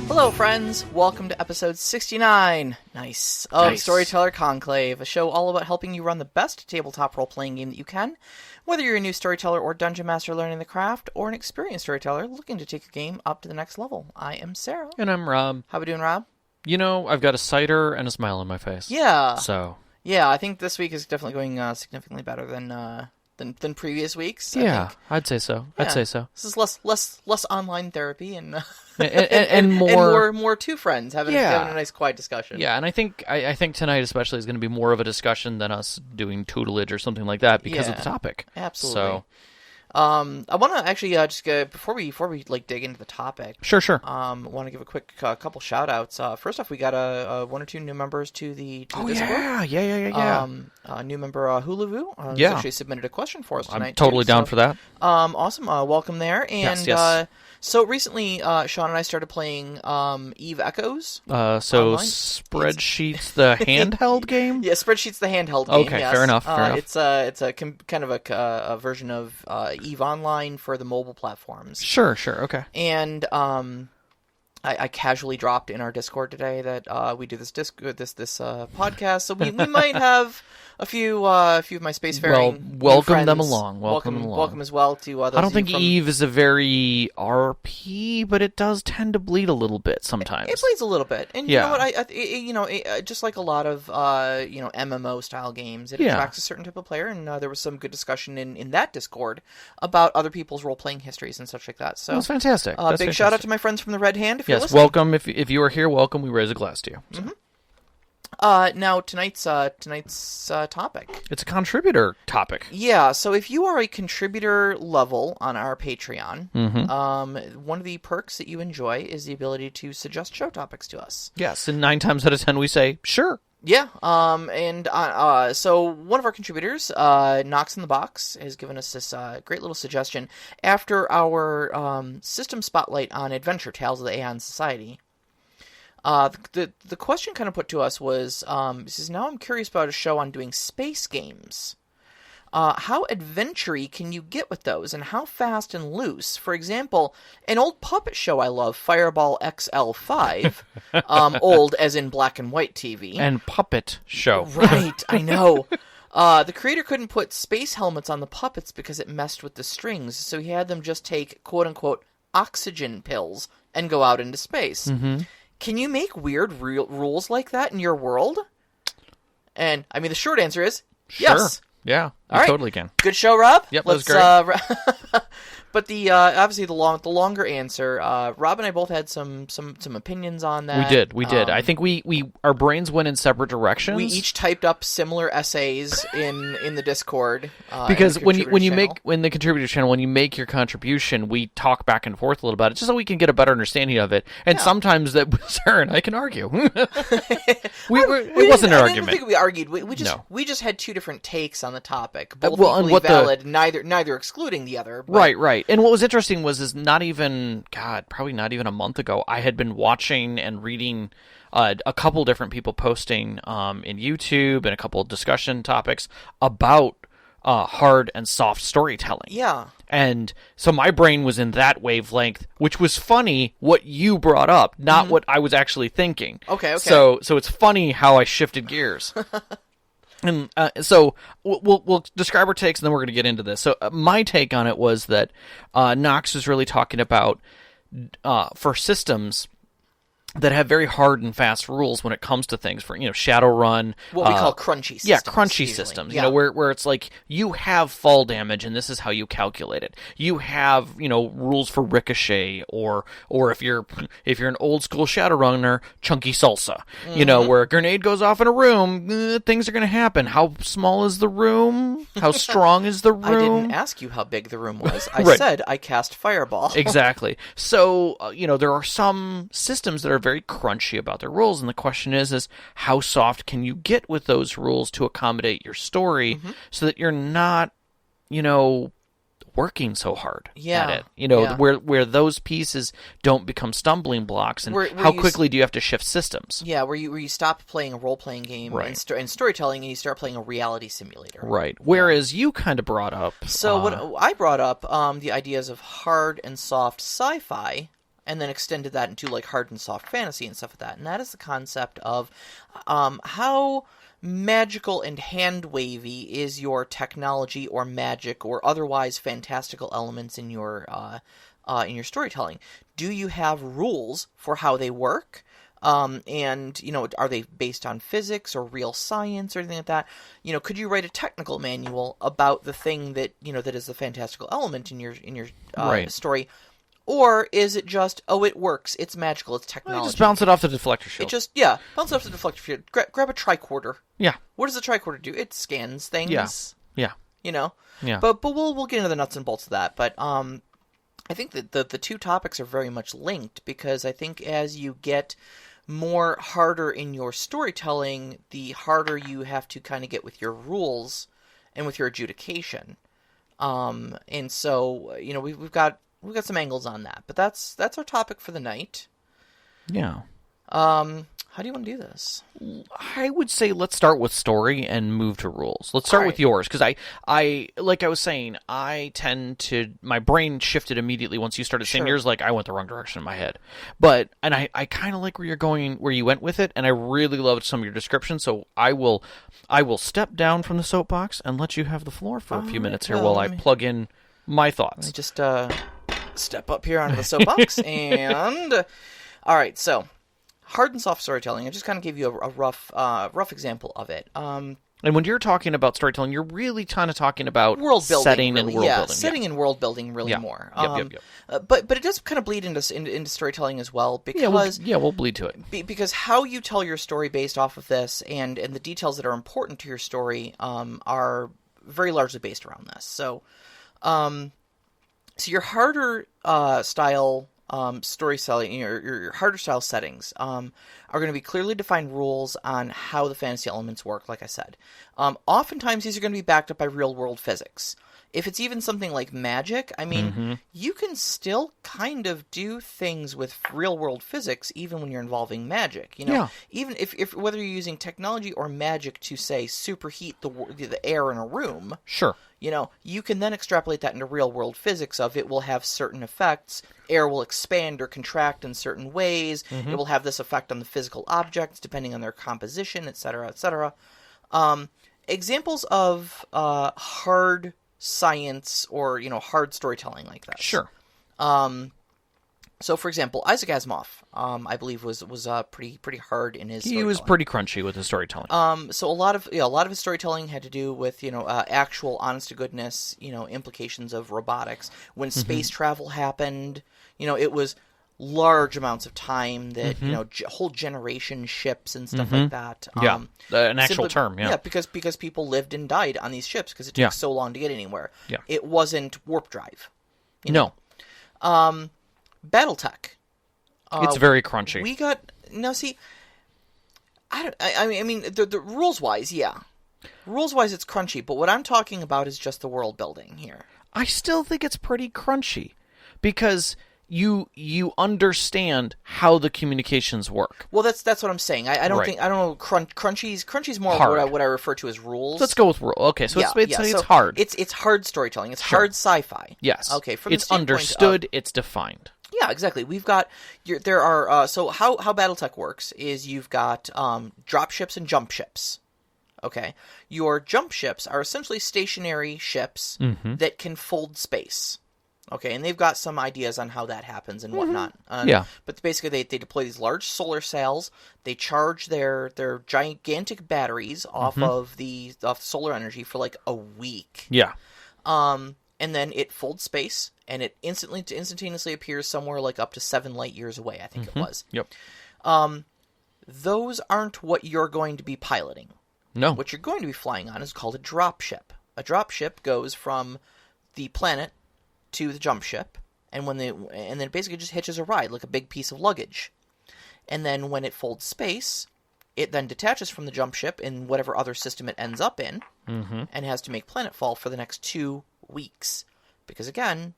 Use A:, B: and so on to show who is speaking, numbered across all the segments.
A: Hello, friends. Welcome to episode 69. Nice. Of Storyteller Conclave, a show all about helping you run the best tabletop role-playing game that you can. Whether you're a new storyteller or dungeon master learning the craft, or an experienced storyteller looking to take your game up to the next level. I am Sarah.
B: And I'm Rob.
A: How we doing, Rob?
B: You know, I've got a cider and a smile on my face.
A: Yeah.
B: So.
A: Yeah, I think this week is definitely going significantly better than previous weeks.
B: Yeah, I'd say so.
A: Yeah.
B: I'd say so.
A: This is less online therapy and
B: and
A: more two friends having a nice quiet discussion.
B: Yeah, and I think tonight especially is going to be more of a discussion than us doing tutelage or something like that because of the topic.
A: Absolutely.
B: So,
A: I want to actually just go, before we dig into the topic.
B: Sure.
A: Want to give a quick couple shout outs. First off, we got one or two new members to the Discord.
B: Yeah.
A: New member Hulavu actually submitted a question for us tonight.
B: I'm totally down for that.
A: Awesome. Welcome there. And
B: yes.
A: So recently, Sean and I started playing Eve Echoes.
B: So
A: online.
B: Spreadsheets, the handheld game?
A: Yeah, Spreadsheets, the handheld game.
B: Okay,
A: yes.
B: fair enough.
A: It's a kind of a version of Eve Online for the mobile platforms.
B: Sure. Okay.
A: And I casually dropped in our Discord today that we do this podcast, so we might have a few of my spacefaring
B: welcome
A: friends.
B: them along.
A: Welcome as well to those.
B: I don't think Eve is a very RP, but it does tend to bleed a little bit sometimes.
A: It bleeds a little bit, and you know what? Just like a lot of MMO style games, it attracts a certain type of player, and there was some good discussion in that Discord about other people's role playing histories and such like that. So
B: that's fantastic.
A: Big shout out to my friends from the Red Hand. If you're listening.
B: Welcome. If you are here, welcome. We raise a glass to you. So.
A: Mm-hmm. Now tonight's topic.
B: It's a contributor topic.
A: Yeah, so if you are a contributor level on our Patreon, one of the perks that you enjoy is the ability to suggest show topics to us.
B: Yes, and 9 times out of 10 we say sure.
A: Yeah, so one of our contributors, Knox in the Box, has given us this great little suggestion after our system spotlight on Adventure Tales of the Aeon Society. The question kind of put to us was, he says, now I'm curious about a show on doing space games. How adventure-y can you get with those, and how fast and loose? For example, an old puppet show I love, Fireball XL5, old as in black and white TV.
B: And puppet show.
A: Right, I know. The creator couldn't put space helmets on the puppets because it messed with the strings, so he had them just take, quote-unquote, oxygen pills and go out into space.
B: Mm-hmm.
A: Can you make weird rules like that in your world? And, I mean, the short answer is yes.
B: Yeah,
A: you
B: totally can.
A: Good show, Rob.
B: Yep, that was great.
A: But the obviously the longer answer, Rob and I both had some opinions on that.
B: We did. I think we our brains went in separate directions.
A: We each typed up similar essays in the Discord.
B: Because when you make the contributor channel, when you make your contribution, we talk back and forth a little about it, just so we can get a better understanding of it. And sometimes that Sarah and I can argue. It wasn't an argument.
A: I don't think we argued. We just had two different takes on the topic, both equally valid, neither excluding the other. But...
B: Right. And what was interesting was probably not even a month ago, I had been watching and reading a couple different people posting in YouTube and a couple of discussion topics about hard and soft storytelling.
A: Yeah.
B: And so my brain was in that wavelength, which was funny what you brought up, not what I was actually thinking.
A: Okay.
B: So it's funny how I shifted gears. And so we'll describe our takes, and then we're going to get into this. So my take on it was that Knox was really talking about for systems that have very hard and fast rules when it comes to things. For Shadowrun,
A: what we call crunchy systems.
B: Yeah, crunchy systems.
A: Yeah.
B: Where it's like you have fall damage, and this is how you calculate it. You have rules for ricochet, or if you're an old school Shadowrunner, chunky salsa. Where a grenade goes off in a room, things are going to happen. How small is the room? How strong is the room?
A: I didn't ask you how big the room was. I said I cast Fireball.
B: Exactly. So there are some systems that are very crunchy about their rules, and the question is how soft can you get with those rules to accommodate your story so that you're not, working so hard at it. Where those pieces don't become stumbling blocks, and how quickly do you have to shift systems?
A: Yeah, where you stop playing a role-playing game and storytelling, and you start playing a reality simulator.
B: Right. Whereas you kind of brought up...
A: So what I brought up, the ideas of hard and soft sci-fi, and then extended that into like hard and soft fantasy and stuff like that. And that is the concept of how magical and hand-wavy is your technology or magic or otherwise fantastical elements in your storytelling. Do you have rules for how they work? And, are they based on physics or real science or anything like that? Could you write a technical manual about the thing that, that is the fantastical element in your
B: Right.
A: story? Or is it just, it works, it's magical, it's technology?
B: Just bounce it off the deflector shield.
A: Bounce it off the deflector shield. Grab a tricorder.
B: Yeah.
A: What does a tricorder do? It scans things.
B: Yeah. Yeah.
A: But we'll get into the nuts and bolts of that. But I think that the two topics are very much linked, because I think as you get more harder in your storytelling, the harder you have to kind of get with your rules and with your adjudication. And so, we've got some angles on that, but that's our topic for the night.
B: Yeah.
A: How do you want to do this?
B: I would say let's start with story and move to rules. Let's start with yours, because I like I was saying, I tend to, my brain shifted immediately once you started saying yours. Like I went the wrong direction in my head, and I kind of like where you're going, where you went with it, and I really loved some of your descriptions. So I will step down from the soapbox and let you have the floor for a few minutes here while I plug in my thoughts.
A: Let me just step up here onto the soapbox and all right, so. Hard and soft storytelling. I just kind of gave you a rough example of it.
B: And when you're talking about storytelling, you're really kind of talking about
A: world building,
B: setting
A: really.
B: and world building.
A: Setting and world building really more.
B: Yep.
A: But it does kind of bleed into storytelling as well, because
B: we'll bleed to it.
A: Because how you tell your story based off of this and the details that are important to your story are very largely based around this. So your harder style story selling, your harder style settings are going to be clearly defined rules on how the fantasy elements work, like I said. Oftentimes these are going to be backed up by real world physics. If it's even something like magic, I mean, you can still kind of do things with real world physics even when you're involving magic. Even if whether you're using technology or magic to, say, superheat the air in a room.
B: Sure.
A: You can then extrapolate that into real-world physics of it will have certain effects. Air will expand or contract in certain ways. It will have this effect on the physical objects depending on their composition, etc., etc. Examples of hard science or, hard storytelling like that.
B: Sure.
A: So, for example, Isaac Asimov, I believe, was pretty hard in his storytelling.
B: He was pretty crunchy with his storytelling.
A: So a lot of his storytelling had to do with actual honest to goodness implications of robotics. When space travel happened, it was large amounts of time that whole generation ships and stuff like that.
B: An actual term. Yeah,
A: because people lived and died on these ships because it took so long to get anywhere.
B: Yeah,
A: it wasn't warp drive.
B: No.
A: BattleTech.
B: It's very crunchy.
A: We got see. I mean, the rules wise, rules wise, it's crunchy. But what I'm talking about is just the world building here.
B: I still think it's pretty crunchy because you understand how the communications work.
A: Well, that's what I'm saying. I don't know. Crunchy's more of what I refer to as rules.
B: Let's go with rule. Okay, so it's hard.
A: It's hard storytelling. It's hard sci-fi.
B: Yes.
A: Okay.
B: It's understood. It's defined.
A: Yeah, exactly. We've got there are so how BattleTech works is you've got drop ships and jump ships. Okay, your jump ships are essentially stationary ships that can fold space. Okay, and they've got some ideas on how that happens and whatnot. But basically, they deploy these large solar sails. They charge their gigantic batteries off of solar energy for like a week.
B: Yeah.
A: And then it folds space, and it instantaneously appears somewhere like up to 7 light years away, I think it was.
B: Yep.
A: Those aren't what you're going to be piloting.
B: No.
A: What you're going to be flying on is called a drop ship. A drop ship goes from the planet to the jump ship, and then it basically just hitches a ride like a big piece of luggage. And then when it folds space, it then detaches from the jump ship in whatever other system it ends up in, and has to make planetfall for the next 2 weeks. Because again,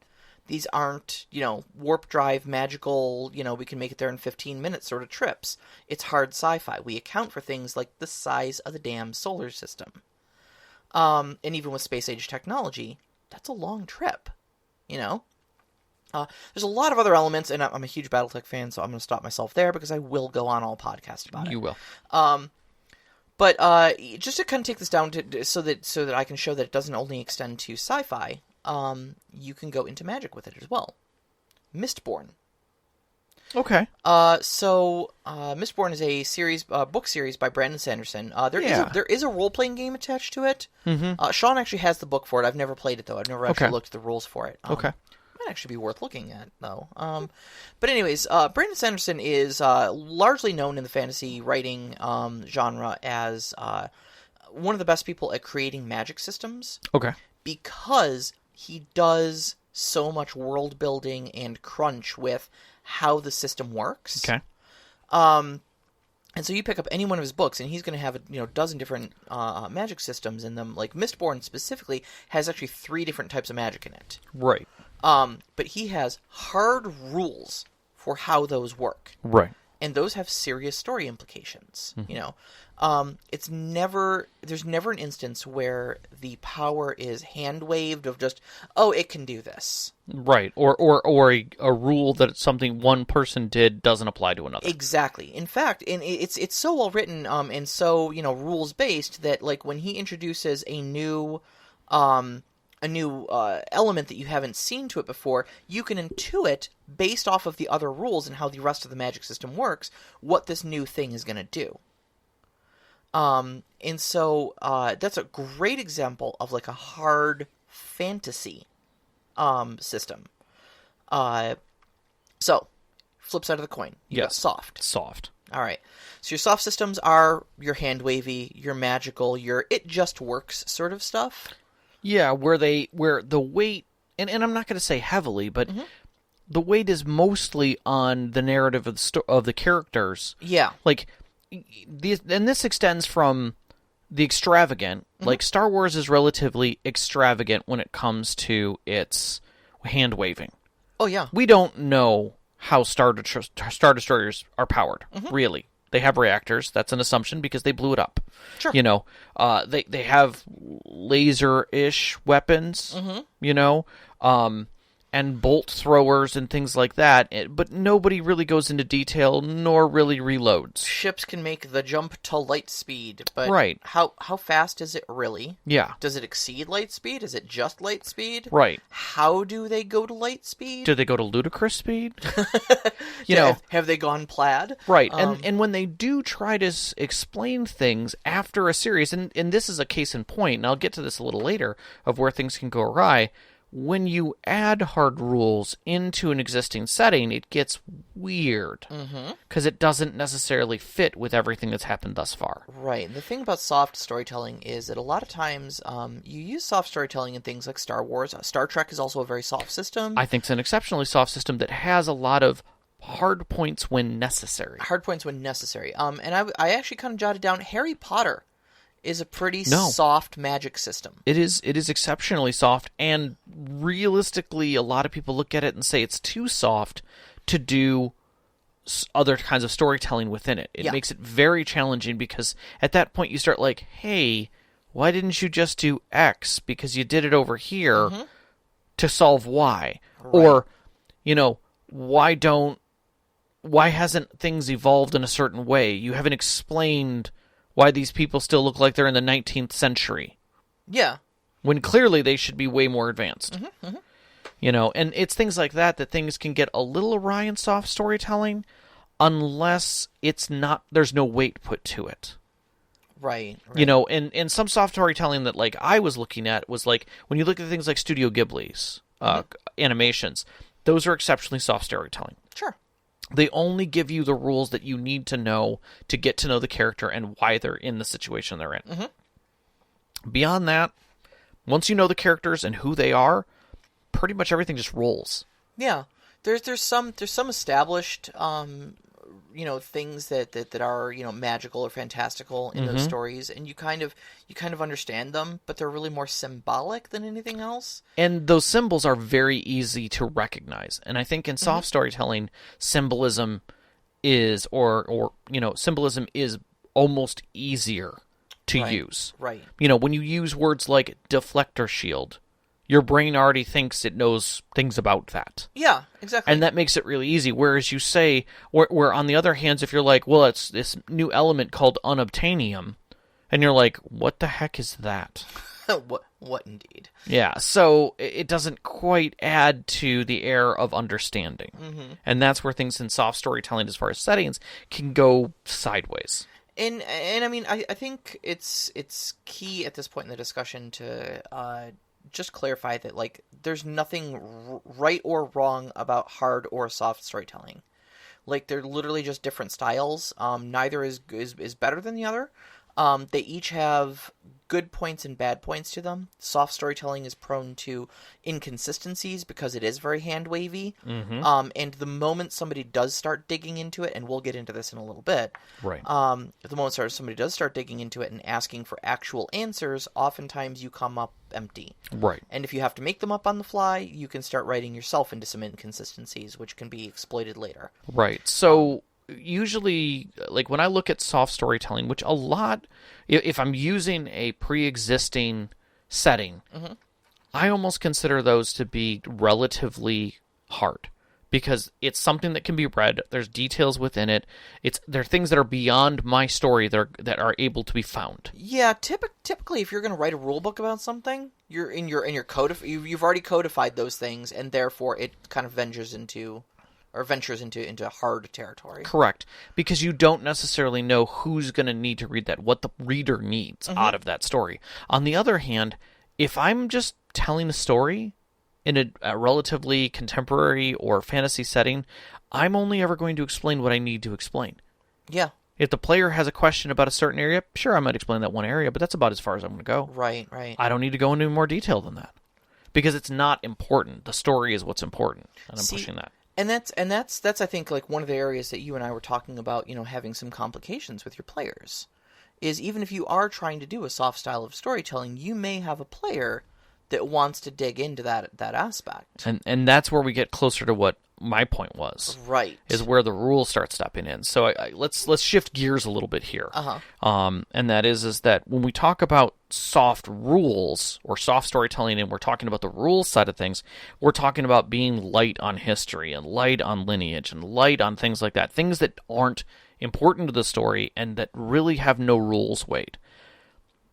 A: these aren't, warp drive, magical, we can make it there in 15 minutes sort of trips. It's hard sci-fi. We account for things like the size of the damn solar system. And even with space age technology, that's a long trip, There's a lot of other elements, and I'm a huge BattleTech fan, so I'm going to stop myself there because I will go on all podcast about it.
B: You will.
A: But just to kind of take this down so that I can show that it doesn't only extend to sci-fi, you can go into magic with it as well. Mistborn.
B: Okay.
A: Mistborn is a series, book series by Brandon Sanderson. There is a role-playing game attached to it. Mm-hmm. Sean actually has the book for it. I've never played it, though. I've never actually looked at the rules for it.
B: Okay.
A: Might actually be worth looking at, though. But anyways, Brandon Sanderson is largely known in the fantasy writing genre as one of the best people at creating magic systems.
B: Okay.
A: Because he does so much world building and crunch with how the system works.
B: Okay.
A: And so you pick up any one of his books, and he's going to have a dozen different magic systems in them. Like Mistborn specifically has actually 3 different types of magic in it.
B: Right.
A: But he has hard rules for how those work.
B: Right.
A: And those have serious story implications.
B: Mm-hmm.
A: There's never an instance where the power is hand waved of just, oh, it can do this.
B: Right. Or a rule that something one person did doesn't apply to another.
A: Exactly. In fact, and it's so well written, and so, rules based that, like, when he introduces a new element that you haven't seen to it before, you can intuit, based off of the other rules and how the rest of the magic system works, what this new thing is going to do. And so that's a great example of, like, a hard fantasy system. So, flip side of the coin. You got soft.
B: Soft.
A: All right. So your soft systems are your hand wavy, your magical, your it just works sort of stuff.
B: Yeah, where the weight, and I'm not going to say heavily, but the weight is mostly on the narrative of the characters.
A: Yeah.
B: Like, and this extends from the extravagant. Like, Star Wars is relatively extravagant when it comes to its hand waving.
A: Oh, yeah.
B: We don't know how Star Destroyers are powered, really. They have reactors. That's an assumption because they blew it up.
A: Sure.
B: They have laser-ish weapons, and bolt throwers and things like that, but nobody really goes into detail nor really reloads.
A: Ships can make the jump to light speed, but
B: right.
A: How fast is it really?
B: Yeah.
A: Does it exceed light speed? Is it just light speed?
B: Right.
A: How do they go to light speed?
B: Do they go to ludicrous speed?
A: Have they gone plaid?
B: Right. And when they do try to explain things after a series, and this is a case in point, and I'll get to this a little later, of where things can go awry. When you add hard rules into an existing setting, it gets weird because it doesn't necessarily fit with everything that's happened thus far.
A: Right. And the thing about soft storytelling is that a lot of times you use soft storytelling in things like Star Wars. Star Trek is also a very soft system.
B: I think it's an exceptionally soft system that has a lot of hard points when necessary.
A: Hard points when necessary. And I actually kind of jotted down Harry Potter is a pretty soft magic system.
B: It is exceptionally soft, and realistically, a lot of people look at it and say it's too soft to do other kinds of storytelling within it. It makes it very challenging because at that point you start like, hey, why didn't you just do X? Because you did it over here to solve Y. Right. Or, why hasn't things evolved in a certain way? You haven't explained why these people still look like they're in the 19th century.
A: Yeah.
B: When clearly they should be way more advanced. And it's things like that things can get a little awry in soft storytelling unless there's no weight put to it.
A: Right.
B: And some soft storytelling that, like, I was looking at was, like, when you look at things like Studio Ghibli's animations, those are exceptionally soft storytelling.
A: Sure.
B: They only give you the rules that you need to know to get to know the character and why they're in the situation they're in. Beyond that, once you know the characters and who they are, pretty much everything just rolls. Yeah.
A: There's some established things that are magical or fantastical in those stories, and you kind of understand them, but they're really more symbolic than anything else.
B: And those symbols are very easy to recognize. And I think in soft storytelling, symbolism is symbolism is almost easier to use.
A: Right.
B: When you use words like deflector shield, your brain already thinks it knows things about that.
A: Yeah, exactly.
B: And that makes it really easy. Whereas you say, where on the other hand, if you're like, well, it's this new element called unobtainium, and you're like, what the heck is that?
A: What indeed?
B: Yeah, so it doesn't quite add to the air of understanding.
A: Mm-hmm.
B: And that's where things in soft storytelling, as far as settings, can go sideways.
A: And I mean, I think it's key at this point in the discussion to just clarify that, like, there's nothing right or wrong about hard or soft storytelling. Like, they're literally just different styles. Neither is better than the other. They each have good points and bad points to them. Soft storytelling is prone to inconsistencies because it is very hand-wavy.
B: Mm-hmm.
A: And the moment somebody does start digging into it, and we'll get into this in a little bit,
B: Right.
A: the moment somebody does start digging into it and asking for actual answers, oftentimes you come up empty.
B: Right.
A: And if you have to make them up on the fly, you can start writing yourself into some inconsistencies, which can be exploited later.
B: Right. So usually, like, when I look at soft storytelling, which a lot, if I'm using a pre-existing setting,
A: Mm-hmm.
B: I almost consider those to be relatively hard, because it's something that can be read. There's details within it. There are things that are beyond my story that are able to be found.
A: Yeah, typically, if you're going to write a rule book about something, you're in your you've already codified those things, and therefore it kind of ventures into hard territory.
B: Correct, because you don't necessarily know who's going to need to read that, what the reader needs out of that story. On the other hand, if I'm just telling a story in a relatively contemporary or fantasy setting, I'm only ever going to explain what I need to explain.
A: Yeah.
B: If the player has a question about a certain area, sure, I might explain that one area, but that's about as far as I'm going to go.
A: Right.
B: I don't need to go into more detail than that, because it's not important. The story is what's important, and I'm pushing that.
A: And that's I think, like, one of the areas that you and I were talking about, having some complications with your players, is even if you are trying to do a soft style of storytelling, you may have a player that wants to dig into that aspect.
B: And that's where we get closer to what my point was.
A: Right.
B: Is where the rules start stepping in. So let's shift gears a little bit here. And that is that when we talk about soft rules or soft storytelling, and we're talking about the rules side of things, we're talking about being light on history and light on lineage and light on things like that, things that aren't important to the story and that really have no rules weight.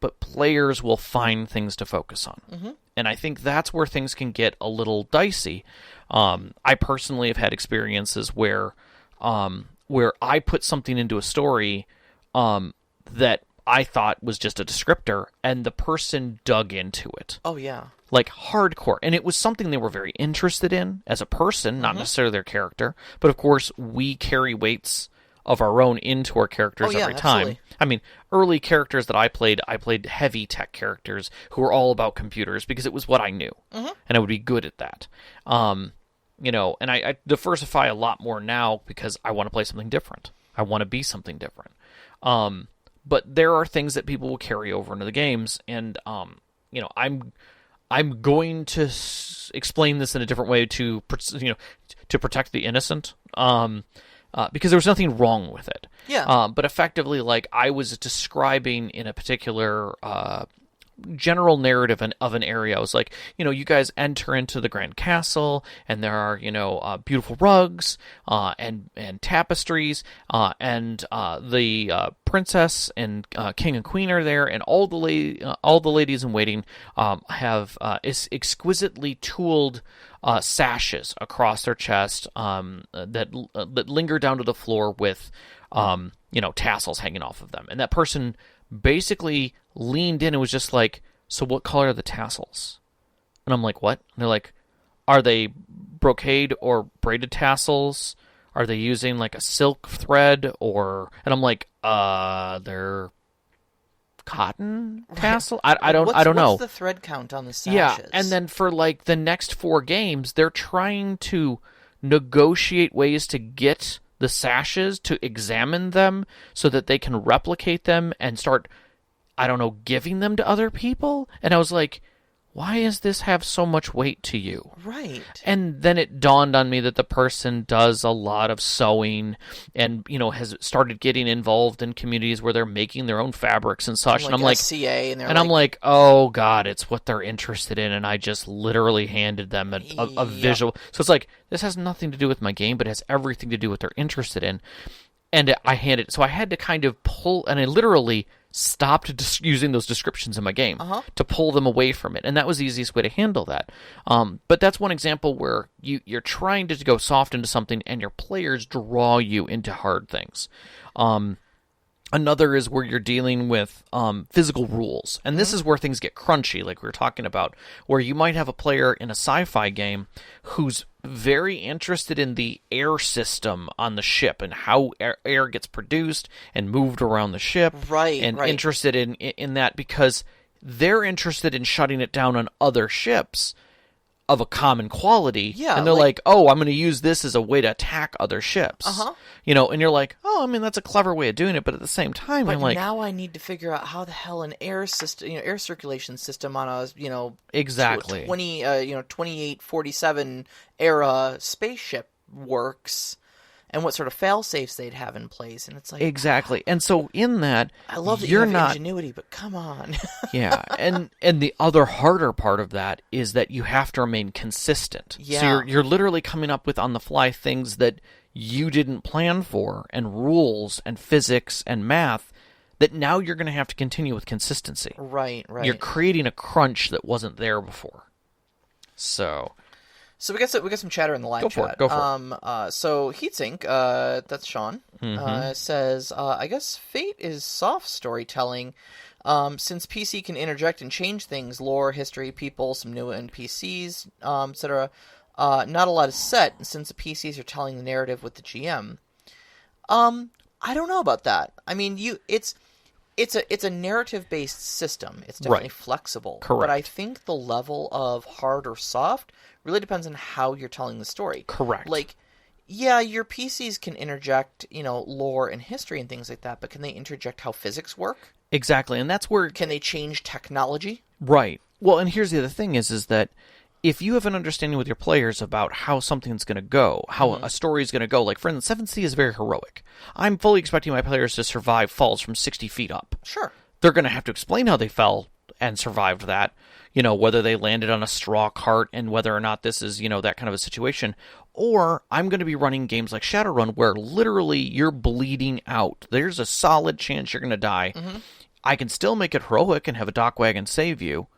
B: But players will find things to focus on.
A: Mm-hmm.
B: And I think that's where things can get a little dicey. I personally have had experiences where I put something into a story that I thought was just a descriptor, and the person dug into it.
A: Oh, yeah.
B: Like hardcore. And it was something they were very interested in as a person, not necessarily their character. But of course, we carry weights of our own into our characters every time.
A: Absolutely.
B: I mean, early characters that I played heavy tech characters who were all about computers because it was what I knew, and I would be good at that. And I diversify a lot more now because I want to play something different. I want to be something different. But there are things that people will carry over into the games, and I'm going to explain this in a different way to protect the innocent. Because there was nothing wrong with it.
A: Yeah.
B: But effectively, like, I was describing in a particular general narrative of an area. I was like, you guys enter into the Grand Castle, and there are, beautiful rugs and tapestries, and the princess and king and queen are there, and all the ladies in waiting have exquisitely tooled sashes across their chest that linger down to the floor with tassels hanging off of them. And that person basically leaned in and was just like, so what color are the tassels? And I'm like, what? And they're like, are they brocade or braided tassels? Are they using like a silk thread or? And I'm like, they're cotton tassel. I don't know.
A: What's the thread count on the sashes?
B: Yeah, and then for like the next 4 games, they're trying to negotiate ways to get the sashes, to examine them so that they can replicate them and start, I don't know, giving them to other people. And I was like, why does this have so much weight to you?
A: Right.
B: And then it dawned on me that the person does a lot of sewing and, has started getting involved in communities where they're making their own fabrics and such.
A: Like
B: and I'm like,
A: SCA,
B: I'm like, oh God, it's what they're interested in. And I just literally handed them a visual. So it's like, this has nothing to do with my game, but it has everything to do with what they're interested in. And I had to kind of pull, and I literally stopped using those descriptions in my game to pull them away from it, and that was the easiest way to handle that. But that's one example where you're trying to go soft into something, and your players draw you into hard things. Another is where you're dealing with physical rules, and this is where things get crunchy, like we were talking about, where you might have a player in a sci-fi game who's very interested in the air system on the ship and how air gets produced and moved around the ship, and interested in that because they're interested in shutting it down on other ships of a common quality, and they're like, oh, I'm going to use this as a way to attack other ships, and you're like, oh, I mean, that's a clever way of doing it, but at the same time, I'm like,
A: now I need to figure out how the hell an air system, air circulation system on a,
B: exactly
A: 2847 era spaceship works, and what sort of fail safes they'd have in place, and it's like
B: exactly. And so in that,
A: I love that you have ingenuity, but come on.
B: Yeah, and the other harder part of that is that you have to remain consistent.
A: Yeah.
B: So you're literally coming up with on the fly things that you didn't plan for, and rules and physics and math that now you're going to have to continue with consistency.
A: Right.
B: You're creating a crunch that wasn't there before. So
A: we got some chatter in the live chat.
B: Go for it.
A: So Heatsink, that's Sean, says, I guess Fate is soft storytelling, since PC can interject and change things, lore, history, people, some new NPCs, etc. Not a lot is set since the PCs are telling the narrative with the GM. I don't know about that. I mean, it's a narrative-based system. It's definitely flexible.
B: Correct.
A: But I think the level of hard or soft really depends on how you're telling the story.
B: Correct.
A: Like, yeah, your PCs can interject, lore and history and things like that, but can they interject how physics work?
B: Exactly, and that's where...
A: Can they change technology?
B: Right. Well, and here's the other thing is that if you have an understanding with your players about how something's going to go, how a story is going to go, like, for instance, 7th Sea is very heroic. I'm fully expecting my players to survive falls from 60 feet up.
A: Sure.
B: They're going to have to explain how they fell and survived that, whether they landed on a straw cart and whether or not this is, that kind of a situation. Or I'm going to be running games like Shadowrun where literally you're bleeding out. There's a solid chance you're going to die. I can still make it heroic and have a dock wagon save you,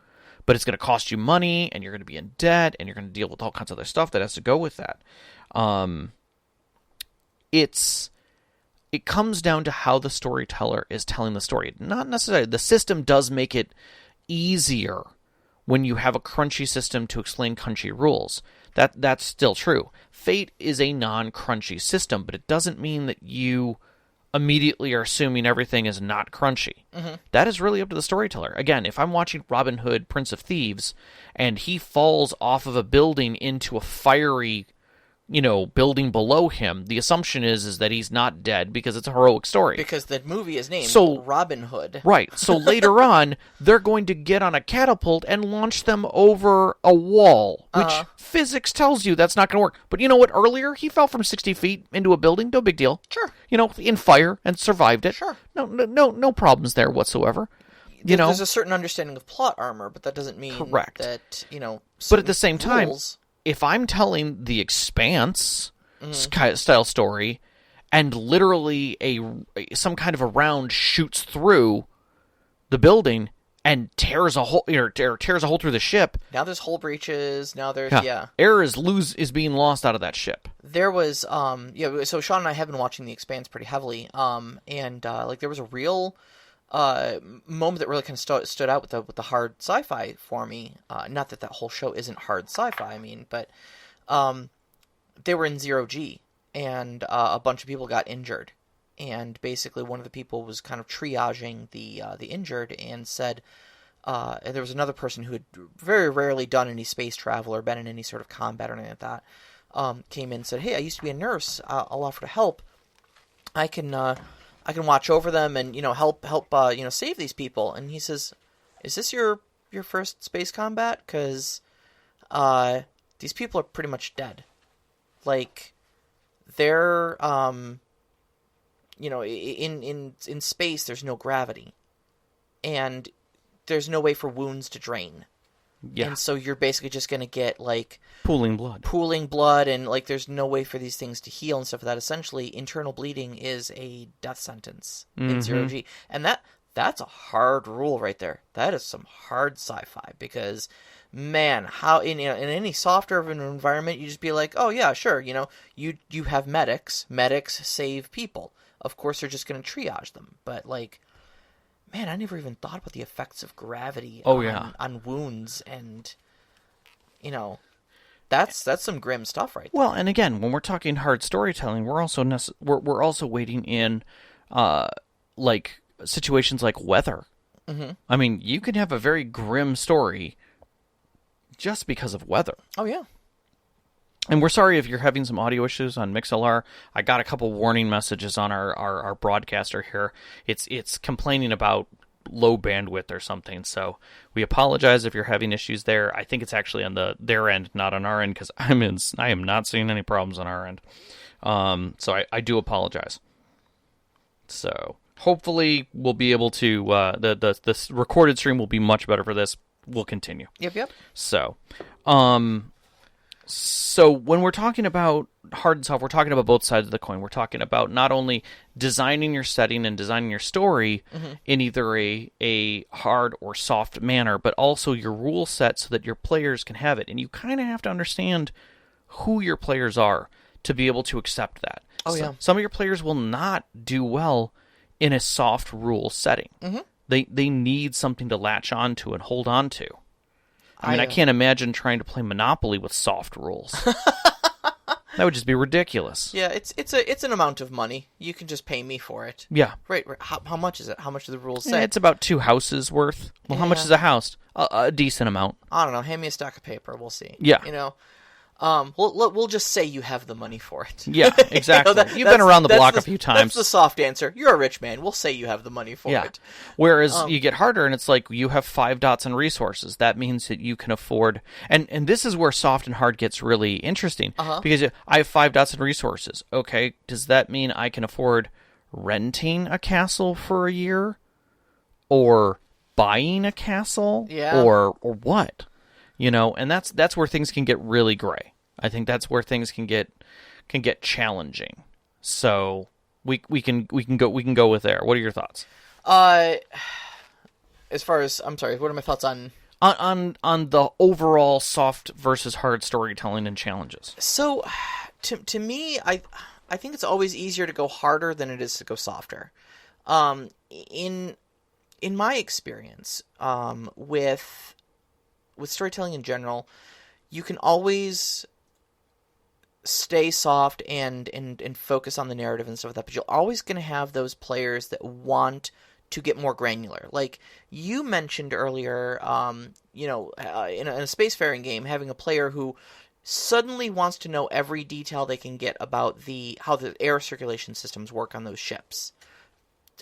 B: but it's going to cost you money, and you're going to be in debt, and you're going to deal with all kinds of other stuff that has to go with that. It comes down to how the storyteller is telling the story. Not necessarily. The system does make it easier when you have a crunchy system to explain crunchy rules. That's still true. Fate is a non-crunchy system, but it doesn't mean that you immediately are assuming everything is not crunchy. That is really up to the storyteller. Again, if I'm watching Robin Hood, Prince of Thieves, and he falls off of a building into a fiery, building below him, the assumption is that he's not dead because it's a heroic story.
A: Because the movie is named Robin Hood.
B: Right. So later on, they're going to get on a catapult and launch them over a wall, which physics tells you that's not going to work. But you know what? Earlier, he fell from 60 feet into a building. No big deal.
A: Sure.
B: In fire and survived it.
A: Sure.
B: No problems there whatsoever.
A: There's a certain understanding of plot armor, but that doesn't mean that,
B: But at the same time,
A: rules...
B: if I'm telling the Expanse style story, and literally some kind of a round shoots through the building and tears a hole through the ship,
A: now there's hull breaches. Now there's
B: air is being lost out of that ship.
A: There was so Sean and I have been watching The Expanse pretty heavily, and there was a real moment that really kind of stood out with the hard sci-fi for me. Not that whole show isn't hard sci-fi, I mean, but they were in 0G, and a bunch of people got injured, and basically one of the people was kind of triaging the injured and said, and there was another person who had very rarely done any space travel or been in any sort of combat or anything like that, came in and said, hey, I used to be a nurse, I'll offer to help. I can watch over them and help save these people. And he says, is this your your first space combat, because these people are pretty much dead. Like, they're in space, there's no gravity, and there's no way for wounds to drain.
B: Yeah.
A: And so you're basically just going to get, like...
B: Pooling blood,
A: and, like, there's no way for these things to heal and stuff like that. Essentially, internal bleeding is a death sentence in 0G. And that's a hard rule right there. That is some hard sci-fi, because, man, how... in any softer of an environment, you just be like, oh, yeah, sure, you have medics. Medics save people. Of course, they're just going to triage them. But, like... Man, I never even thought about the effects of gravity on wounds, and that's some grim stuff right there.
B: Well, and again, when we're talking hard storytelling, we're also waiting in like situations like weather. Mm-hmm. I mean, you can have a very grim story just because of weather.
A: Oh yeah.
B: And we're sorry if you're having some audio issues on MixLR. I got a couple warning messages on our broadcaster here. It's complaining about low bandwidth or something. So we apologize if you're having issues there. I think it's actually on their end, not on our end, because I am not seeing any problems on our end. So I do apologize. So hopefully we'll be able to the recorded stream will be much better for this. We'll continue.
A: Yep.
B: So when we're talking about hard and soft, we're talking about both sides of the coin. We're talking about not only designing your setting and designing your story in either a hard or soft manner, but also your rule set so that your players can have it. And you kind of have to understand who your players are to be able to accept that. Some of your players will not do well in a soft rule setting. Mm-hmm. They need something to latch on to and hold on to. I mean, I can't imagine trying to play Monopoly with soft rules. That would just be ridiculous.
A: Yeah, it's an amount of money. You can just pay me for it.
B: Yeah.
A: Right. How much is it? How much do the rules say?
B: It's about 2 houses worth. Well, how much is a house? A decent amount.
A: I don't know. Hand me a stack of paper. We'll see.
B: Yeah.
A: We'll just say you have the money for it.
B: Yeah, exactly. You've been around the block a few times.
A: That's the soft answer. You're a rich man. We'll say you have the money for it.
B: Whereas you get harder, and it's like you have 5 dots in resources. That means that you can afford... And this is where soft and hard gets really interesting. Because I have 5 dots in resources. Okay, does that mean I can afford renting a castle for a year? Or buying a castle?
A: Yeah.
B: Or what? And that's where things can get really gray. I think that's where things can get challenging. So we can go with there. What are your thoughts?
A: As far as what are my thoughts on
B: the overall soft versus hard storytelling and challenges?
A: So, to me, I think it's always easier to go harder than it is to go softer. In my experience, with storytelling in general, you can always stay soft and focus on the narrative and stuff like that, but you're always going to have those players that want to get more granular. Like you mentioned earlier, in a spacefaring game, having a player who suddenly wants to know every detail they can get about how the air circulation systems work on those ships.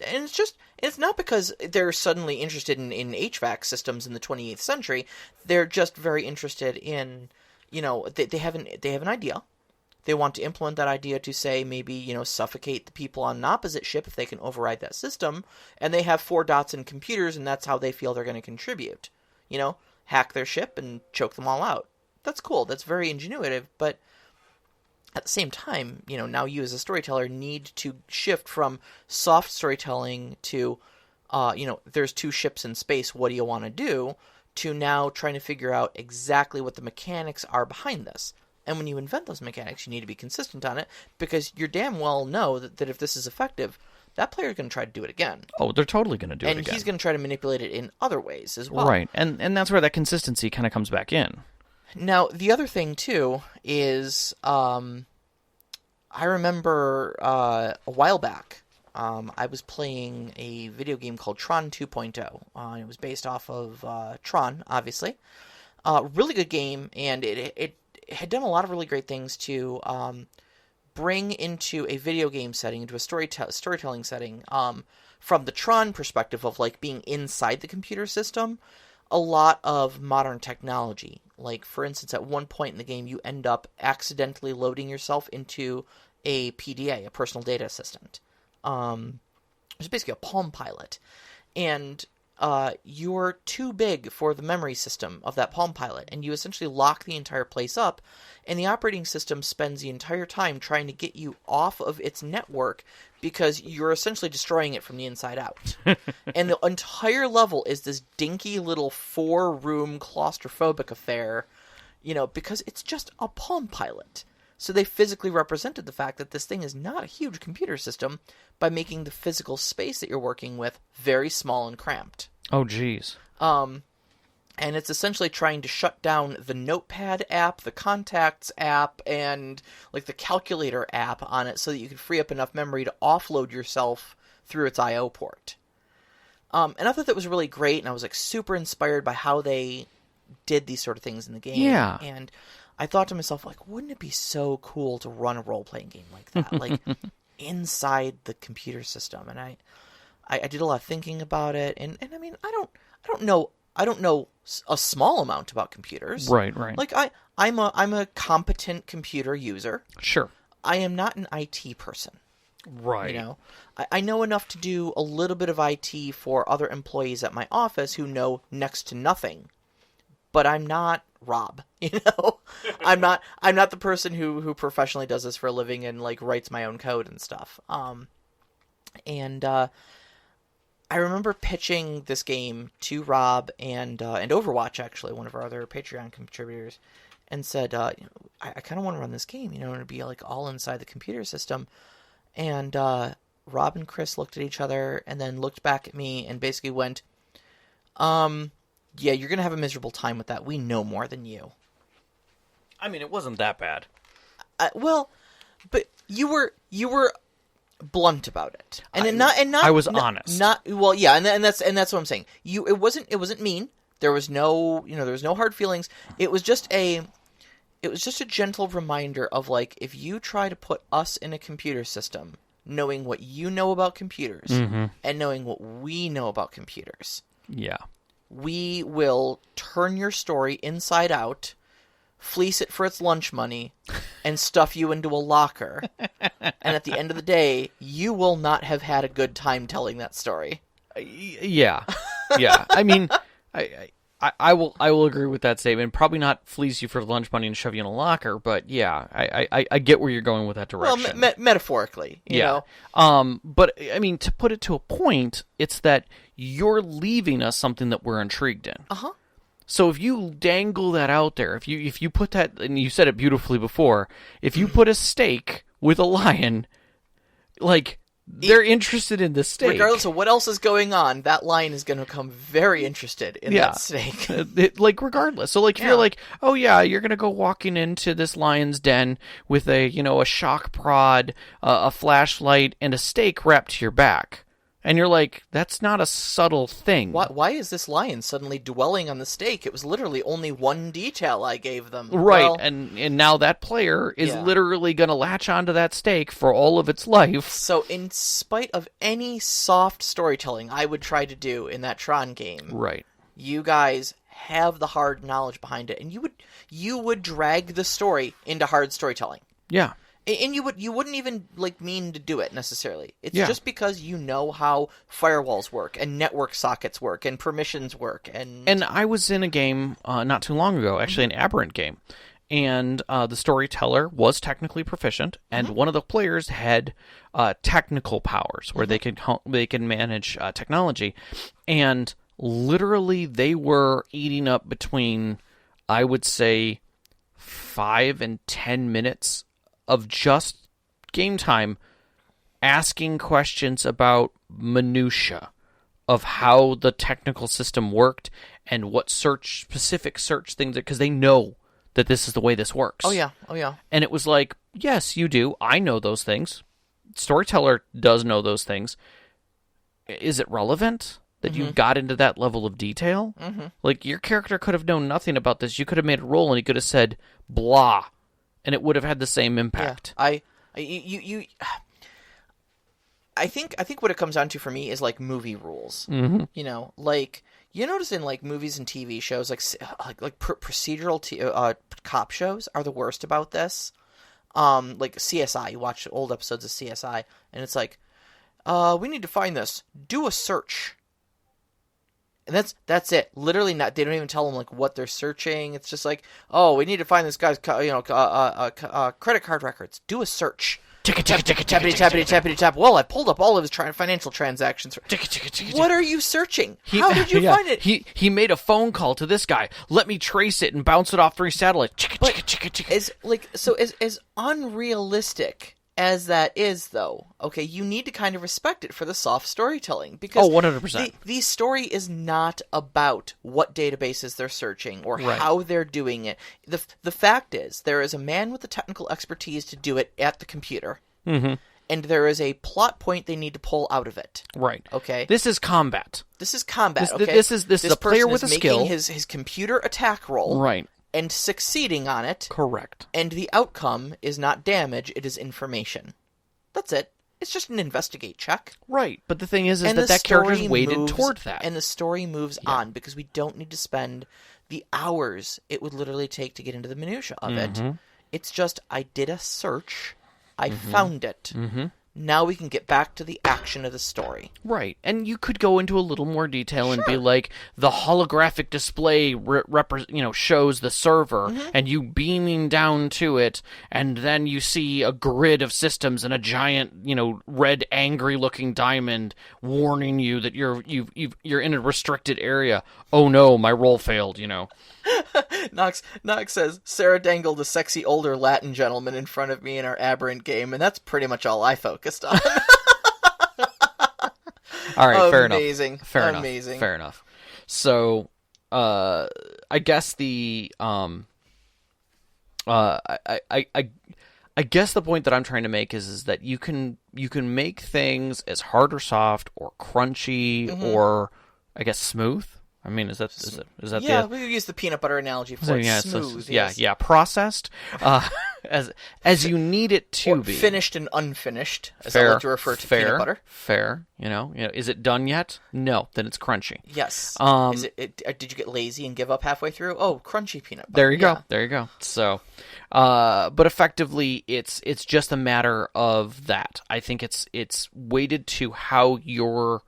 A: And it's not because they're suddenly interested in HVAC systems in the 28th century. They're just very interested in, they have an idea. They want to implement that idea to, say, maybe, suffocate the people on an opposite ship if they can override that system. And they have 4 dots in computers, and that's how they feel they're going to contribute. Hack their ship and choke them all out. That's cool. That's very ingenuitive, but... At the same time, now you as a storyteller need to shift from soft storytelling to, there's 2 ships in space, what do you want to do, to now trying to figure out exactly what the mechanics are behind this. And when you invent those mechanics, you need to be consistent on it, because you damn well know that if this is effective, that player is going to try to do it again.
B: Oh, they're totally going to do it again.
A: And he's going to try to manipulate it in other ways as well.
B: Right, and that's where that consistency kind of comes back in.
A: Now, the other thing, too, is I remember a while back, I was playing a video game called Tron 2.0. It was based off of Tron, obviously. Really good game, and it had done a lot of really great things to bring into a video game setting, into a storytelling setting, from the Tron perspective of like being inside the computer system. a lot of modern technology. Like, for instance, at one point in the game, you end up accidentally loading yourself into a PDA, a personal data assistant. It's basically a Palm Pilot. And you're too big for the memory system of that Palm Pilot, and you essentially lock the entire place up, and the operating system spends the entire time trying to get you off of its network because you're essentially destroying it from the inside out. And the entire level is this dinky little 4-room claustrophobic affair, because it's just a Palm Pilot. So they physically represented the fact that this thing is not a huge computer system by making the physical space that you're working with very small and cramped.
B: Oh, geez.
A: And it's essentially trying to shut down the Notepad app, the Contacts app, and like the Calculator app on it so that you can free up enough memory to offload yourself through its I/O port. And I thought that was really great, and I was like super inspired by how they did these sort of things in the game.
B: Yeah.
A: And I thought to myself, like, wouldn't it be so cool to run a role-playing game like that? Like, inside the computer system. And I did a lot of thinking about it. And I mean, I don't know a small amount about computers.
B: Right.
A: Like, I'm a competent computer user.
B: Sure.
A: I am not an IT person.
B: Right.
A: I know enough to do a little bit of IT for other employees at my office who know next to nothing. But I'm not Rob, I'm not the person who professionally does this for a living and like writes my own code and stuff. And I remember pitching this game to Rob and Overwatch, actually, one of our other Patreon contributors, and said, I kind of want to run this game, and to be like all inside the computer system. And Rob and Chris looked at each other and then looked back at me and basically went, yeah, you're going to have a miserable time with that. We know more than you.
B: I mean, it wasn't that bad.
A: Well, but you were blunt about it.
B: I was honest.
A: Yeah, and that's what I'm saying. It wasn't mean. There was no hard feelings. It was just a gentle reminder of like, if you try to put us in a computer system, knowing what you know about computers and knowing what we know about computers.
B: Yeah.
A: We will turn your story inside out, fleece it for its lunch money, and stuff you into a locker. And at the end of the day, you will not have had a good time telling that story.
B: Yeah. I mean, I will agree with that statement. Probably not fleece you for lunch money and shove you in a locker, but yeah, I get where you're going with that direction.
A: Well, metaphorically, you know.
B: But I mean, to put it to a point, it's that you're leaving us something that we're intrigued in.
A: Uh-huh.
B: So if you dangle that out there, if you put that, and you said it beautifully before, if you put a steak with a lion, like, they're interested in the steak.
A: Regardless of what else is going on, that lion is going to become very interested in that steak.
B: Like, regardless. So, like, if you're like, oh, yeah, you're going to go walking into this lion's den with a shock prod, a flashlight, and a steak wrapped to your back. And you're like, that's not a subtle thing.
A: Why is this lion suddenly dwelling on the steak? It was literally only one detail I gave them.
B: Right, well, and now that player is literally going to latch onto that steak for all of its life.
A: So in spite of any soft storytelling I would try to do in that Tron game,
B: right,
A: you guys have the hard knowledge behind it, and you would drag the story into hard storytelling.
B: Yeah.
A: And you wouldn't even like mean to do it necessarily. It's just because you know how firewalls work and network sockets work and permissions work. And
B: I was in a game not too long ago, actually an Aberrant game, and the storyteller was technically proficient, and one of the players had technical powers where they can manage technology, and literally they were eating up between, I would say, 5 and 10 minutes of just game time asking questions about minutia of how the technical system worked and what specific search things, because they know that this is the way this works.
A: Oh yeah.
B: And it was like, yes, you do. I know those things. Storyteller does know those things. Is it relevant that you got into that level of detail? Like, your character could have known nothing about this. You could have made a roll and he could have said, blah, and it would have had the same impact.
A: Yeah, I think what it comes down to for me is like movie rules. Like, You notice in like movies and TV shows, procedural cop shows are the worst about this. Like CSI, you watch old episodes of CSI, and it's like, we need to find this. Do a search. And that's it. Literally, they don't even tell them like what they're searching. It's just like, oh, we need to find this guy's credit card records. Do a search. Tappity. Well, I pulled up all of his financial transactions. What are you searching? How did you find it?
B: He made a phone call to this guy. Let me trace it and bounce it off 3 satellites.
A: As unrealistic as that is, though, okay, you need to kind of respect it for the soft storytelling, because
B: 100%.
A: The story is not about what databases they're searching or how they're doing it. The fact is, there is a man with the technical expertise to do it at the computer, and there is a plot point they need to pull out of it.
B: Right.
A: Okay.
B: This is combat.
A: This is combat.
B: This is a player with a skill.
A: His computer attack roll.
B: Right.
A: And succeeding on it.
B: Correct.
A: And the outcome is not damage, it is information. That's it. It's just an investigate check.
B: Right. But the thing is that character's weighted toward that.
A: And the story moves on, because we don't need to spend the hours it would literally take to get into the minutia of it. It's just, I did a search, I found it. Now we can get back to the action of the story.
B: Right. And you could go into a little more detail and be like, the holographic display shows the server, and you beaming down to it, and then you see a grid of systems and a giant, red angry looking diamond warning you that you're in a restricted area. Oh no, my roll failed,
A: Knox says, Sarah dangled a sexy older Latin gentleman in front of me in our Aberrant game, and that's pretty much all I focused on.
B: All right, fair
A: enough.
B: Fair enough. So, I guess the I guess the point that I'm trying to make is that you can make things as hard or soft or crunchy or I guess smooth. I mean, is that
A: yeah, we use the peanut butter analogy for smooth.
B: Processed as you need it to
A: or
B: be.
A: Finished and unfinished, as I like to refer to peanut butter.
B: Fair. Is it done yet? No, then it's crunchy.
A: Yes. Did you get lazy and give up halfway through? Oh, crunchy peanut butter.
B: There you go. So, but effectively, it's just a matter of that. I think it's weighted to how you're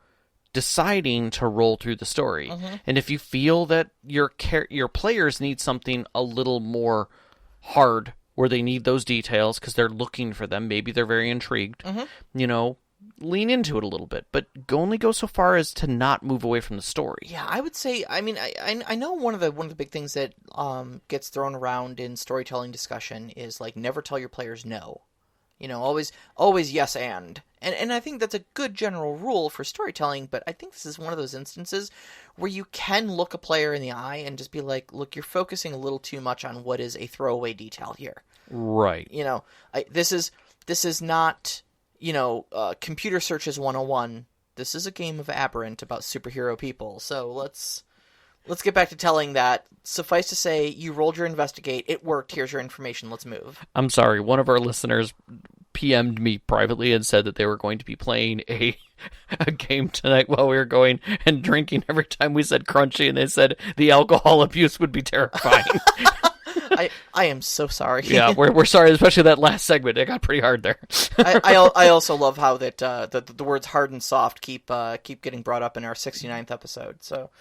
B: deciding to roll through the story. And if you feel that your players need something a little more hard, where they need those details because they're looking for them, maybe they're very intrigued, lean into it a little bit, but only go so far as to not move away from the story.
A: Yeah, I would say, I mean, I know one of the big things that gets thrown around in storytelling discussion is like, never tell your players no. Always yes and I think that's a good general rule for storytelling, but I think this is one of those instances where you can look a player in the eye and just be like, look, you're focusing a little too much on what is a throwaway detail here.
B: Right.
A: This is not, computer searches 101. This is a game of Aberrant about superhero people, so let's get back to telling that. Suffice to say, you rolled your investigate. It worked. Here's your information. Let's move.
B: I'm sorry. One of our listeners PM'd me privately and said that they were going to be playing a game tonight while we were going and drinking every time we said crunchy, and they said the alcohol abuse would be terrifying.
A: I am so sorry.
B: Yeah, we're sorry, especially that last segment. It got pretty hard there.
A: I also love how that the words hard and soft keep getting brought up in our 69th episode. So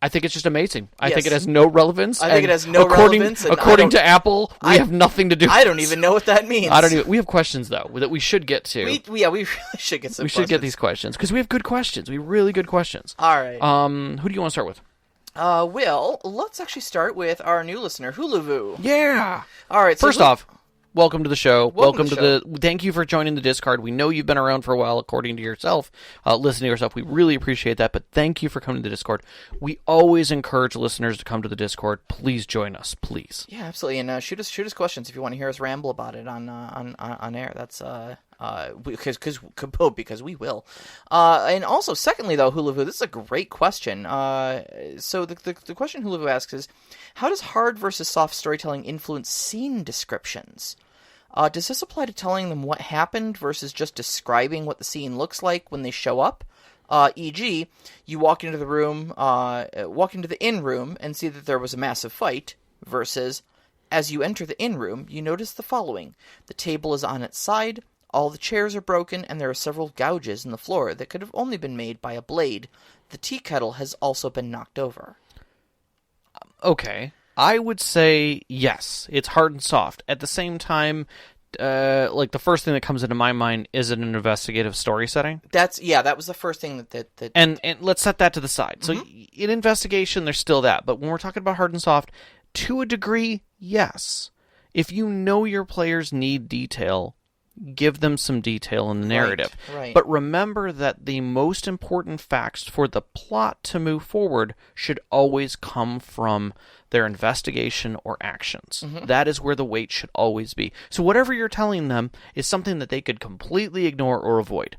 B: I think it's just amazing. I think it has no relevance.
A: I think it has no relevance.
B: According to Apple, we have nothing to do with
A: I don't even know what that means.
B: We have questions, though, that we should get to.
A: We really should get some questions.
B: We should get these questions, because we have good questions. We have really good questions.
A: All right.
B: Who do you want to start with?
A: Well, let's actually start with our new listener, Huluvu.
B: Yeah.
A: All right. So
B: First off, welcome to the show.
A: Welcome to the
B: Thank you for joining the Discord. We know you've been around for a while, according to yourself. Listening to yourself, we really appreciate that. But thank you for coming to the Discord. We always encourage listeners to come to the Discord. Please join us, please.
A: Yeah, absolutely. And shoot us questions if you want to hear us ramble about it on air. That's because we will. And also, secondly, though, Huluvu, this is a great question. So the question Huluvu asks is, how does hard versus soft storytelling influence scene descriptions? Does this apply to telling them what happened versus just describing what the scene looks like when they show up? E.g., you walk into the inn room and see that there was a massive fight, versus, as you enter the inn room, you notice the following. The table is on its side, all the chairs are broken, and there are several gouges in the floor that could have only been made by a blade. The tea kettle has also been knocked over.
B: Okay. I would say yes, it's hard and soft. At the same time, like the first thing that comes into my mind is an investigative story setting.
A: That was the first thing that...
B: And let's set that to the side. So in investigation, there's still that. But when we're talking about hard and soft, to a degree, yes. If you know your players need detail, give them some detail in the narrative.
A: Right.
B: But remember that the most important facts for the plot to move forward should always come from their investigation or actions. That is where the weight should always be. So whatever you're telling them is something that they could completely ignore or avoid.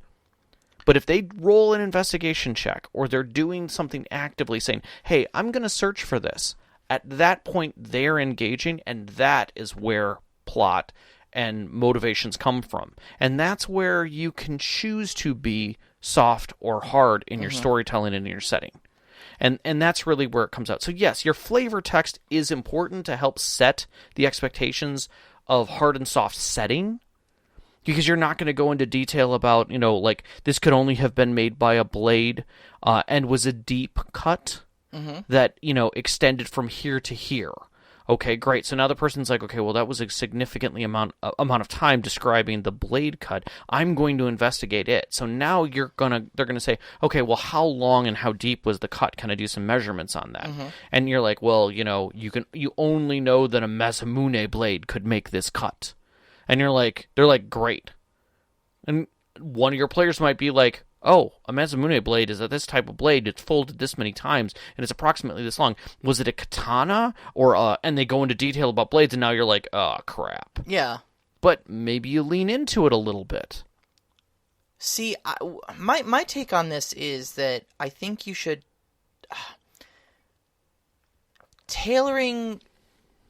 B: But if they roll an investigation check, or they're doing something actively saying, hey, I'm going to search for this, at that point they're engaging, and that is where plot and motivations come from. And that's where you can choose to be soft or hard in your storytelling and in your setting. And that's really where it comes out. So yes, your flavor text is important to help set the expectations of hard and soft setting, because you're not going to go into detail about, like, this could only have been made by a blade and was a deep cut that, extended from here to here. Okay, great. So now the person's like, okay, well, that was a significantly amount of time describing the blade cut. I'm going to investigate it. So now they're gonna say, okay, well, how long and how deep was the cut? Can I do some measurements on that? And you're like, well, you only know that a Masamune blade could make this cut. And they're like, great. And one of your players might be like, oh, a Masamune blade is this type of blade. It's folded this many times, and it's approximately this long. Was it a katana? And they go into detail about blades, and now you're like, oh, crap.
A: Yeah.
B: But maybe you lean into it a little bit.
A: See, my take on this is that I think you should... tailoring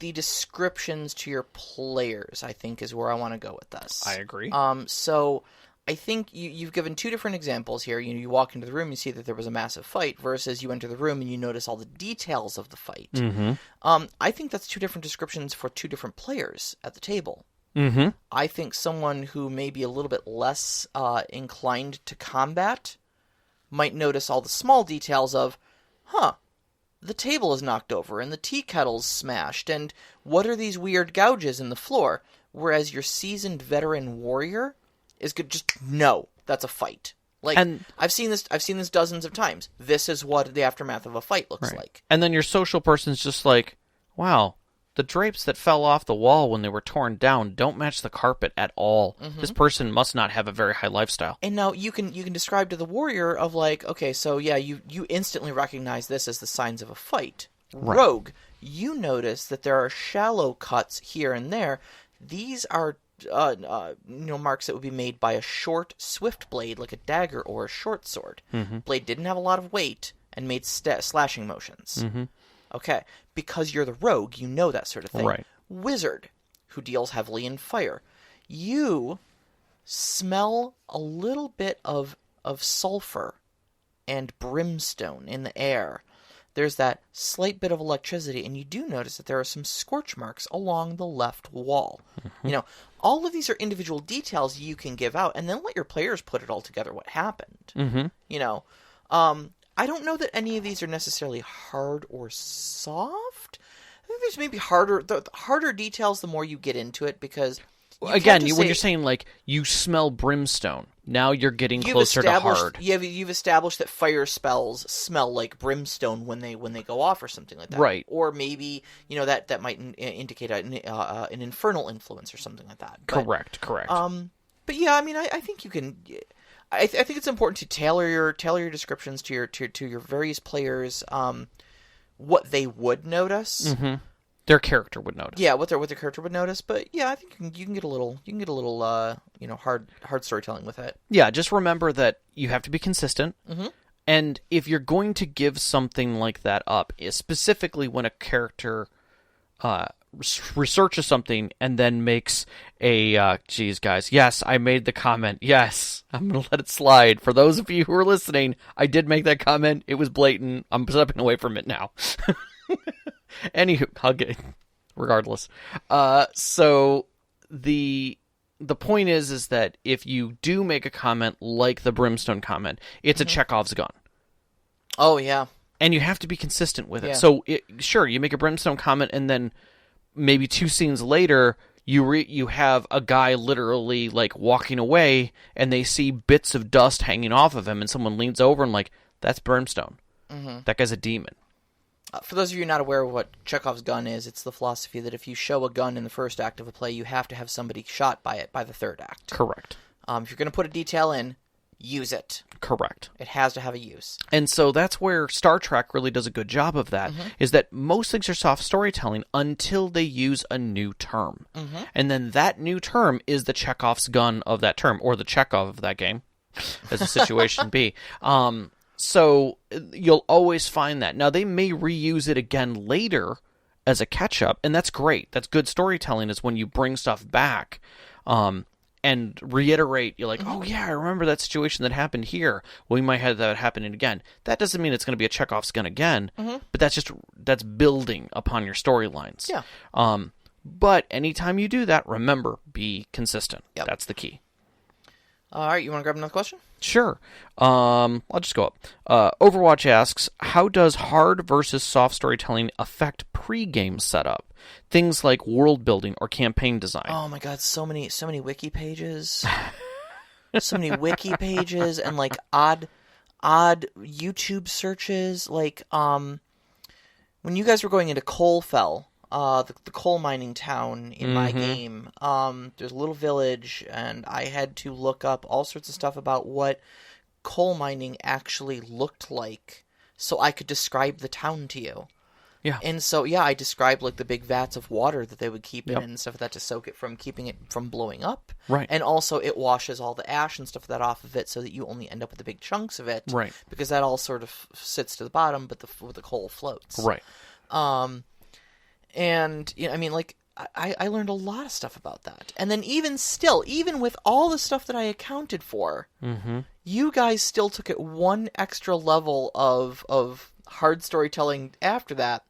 A: the descriptions to your players, I think, is where I want to go with this.
B: I agree.
A: So... I think you've given two different examples here. You walk into the room, you see that there was a massive fight, versus you enter the room and you notice all the details of the fight. I think that's two different descriptions for two different players at the table. I think someone who may be a little bit less inclined to combat might notice all the small details of, the table is knocked over and the tea kettle's smashed, and what are these weird gouges in the floor? Whereas your seasoned veteran warrior is good. Just no, that's a fight. Like, and I've seen this dozens of times. This is what the aftermath of a fight looks like. And
B: then your social person's just like, wow, the drapes that fell off the wall when they were torn down don't match the carpet at all. This person must not have a very high lifestyle.
A: And now you can describe to the warrior of like, okay, so yeah, you instantly recognize this as the signs of a fight. Right. Rogue, you notice that there are shallow cuts here and there. These are marks that would be made by a short, swift blade like a dagger or a short sword. Blade didn't have a lot of weight and made slashing motions. Okay, because you're the rogue, you know that sort of thing.
B: Right.
A: Wizard, who deals heavily in fire. You smell a little bit of sulfur and brimstone in the air. There's that slight bit of electricity, and you do notice that there are some scorch marks along the left wall. All of these are individual details you can give out, and then let your players put it all together what happened. I don't know that any of these are necessarily hard or soft. I think there's maybe harder details the more you get into it, because...
B: Again, when you're saying, like, you smell brimstone, now you're getting closer to hard.
A: You've established that fire spells smell like brimstone when they go off or something like that.
B: Right.
A: Or maybe, that might indicate an infernal influence or something like that.
B: Correct.
A: But yeah, I mean, I think you can... I think it's important to tailor your descriptions to your various players, what they would notice.
B: Their character would notice.
A: Yeah, what their character would notice. But yeah, I think you can get a little hard storytelling with it.
B: Yeah, just remember that you have to be consistent. And if you're going to give something like that up, specifically when a character researches something and then makes a, geez, guys, yes, I made the comment. Yes, I'm going to let it slide. For those of you who are listening, I did make that comment. It was blatant. I'm stepping away from it now. Anywho, I'll get regardless. So the point is that if you do make a comment like the brimstone comment, it's a Chekhov's gun.
A: Oh, yeah.
B: And you have to be consistent with it.
A: Yeah.
B: So, sure, you make a brimstone comment, and then maybe 2 scenes later, you have a guy literally, like, walking away, and they see bits of dust hanging off of him, and someone leans over and, like, that's brimstone. Mm-hmm. That guy's a demon.
A: For those of you not aware of what Chekhov's gun is, it's the philosophy that if you show a gun in the first act of a play, you have to have somebody shot by it by the third act.
B: Correct.
A: If you're going to put a detail in, use it.
B: Correct.
A: It has to have a use.
B: And so that's where Star Trek really does a good job of that, is that most things are soft storytelling until they use a new term. And then that new term is the Chekhov's gun of that term, or the Chekhov of that game, as the situation be. So you'll always find that. Now, they may reuse it again later as a catch-up, and that's great. That's good storytelling, is when you bring stuff back. And reiterate, you're like, oh yeah, I remember that situation that happened here. We might have that happening again. That doesn't mean it's going to be a Chekhov's gun again, but that's building upon your storylines.
A: Yeah.
B: But anytime you do that, remember, be consistent.
A: Yep.
B: That's the key.
A: All right, you want to grab another question?
B: Sure. I'll just go up. Overwatch asks, how does hard versus soft storytelling affect pre-game setup? Things like world building or campaign design.
A: Oh my god, so many wiki pages. So many wiki pages and like odd YouTube searches. Like when you guys were going into Coalfell, the coal mining town in my game, there's a little village, and I had to look up all sorts of stuff about what coal mining actually looked like so I could describe the town to you.
B: Yeah.
A: And so, yeah, I described like the big vats of water that they would keep in and stuff like that to soak it from keeping it from blowing up.
B: Right.
A: And also it washes all the ash and stuff like that off of it so that you only end up with the big chunks of it.
B: Right.
A: Because that all sort of sits to the bottom, but the coal floats.
B: Right.
A: And, you know, I mean, like, I learned a lot of stuff about that. And then even still, even with all the stuff that I accounted for, you guys still took it one extra level of hard storytelling after that,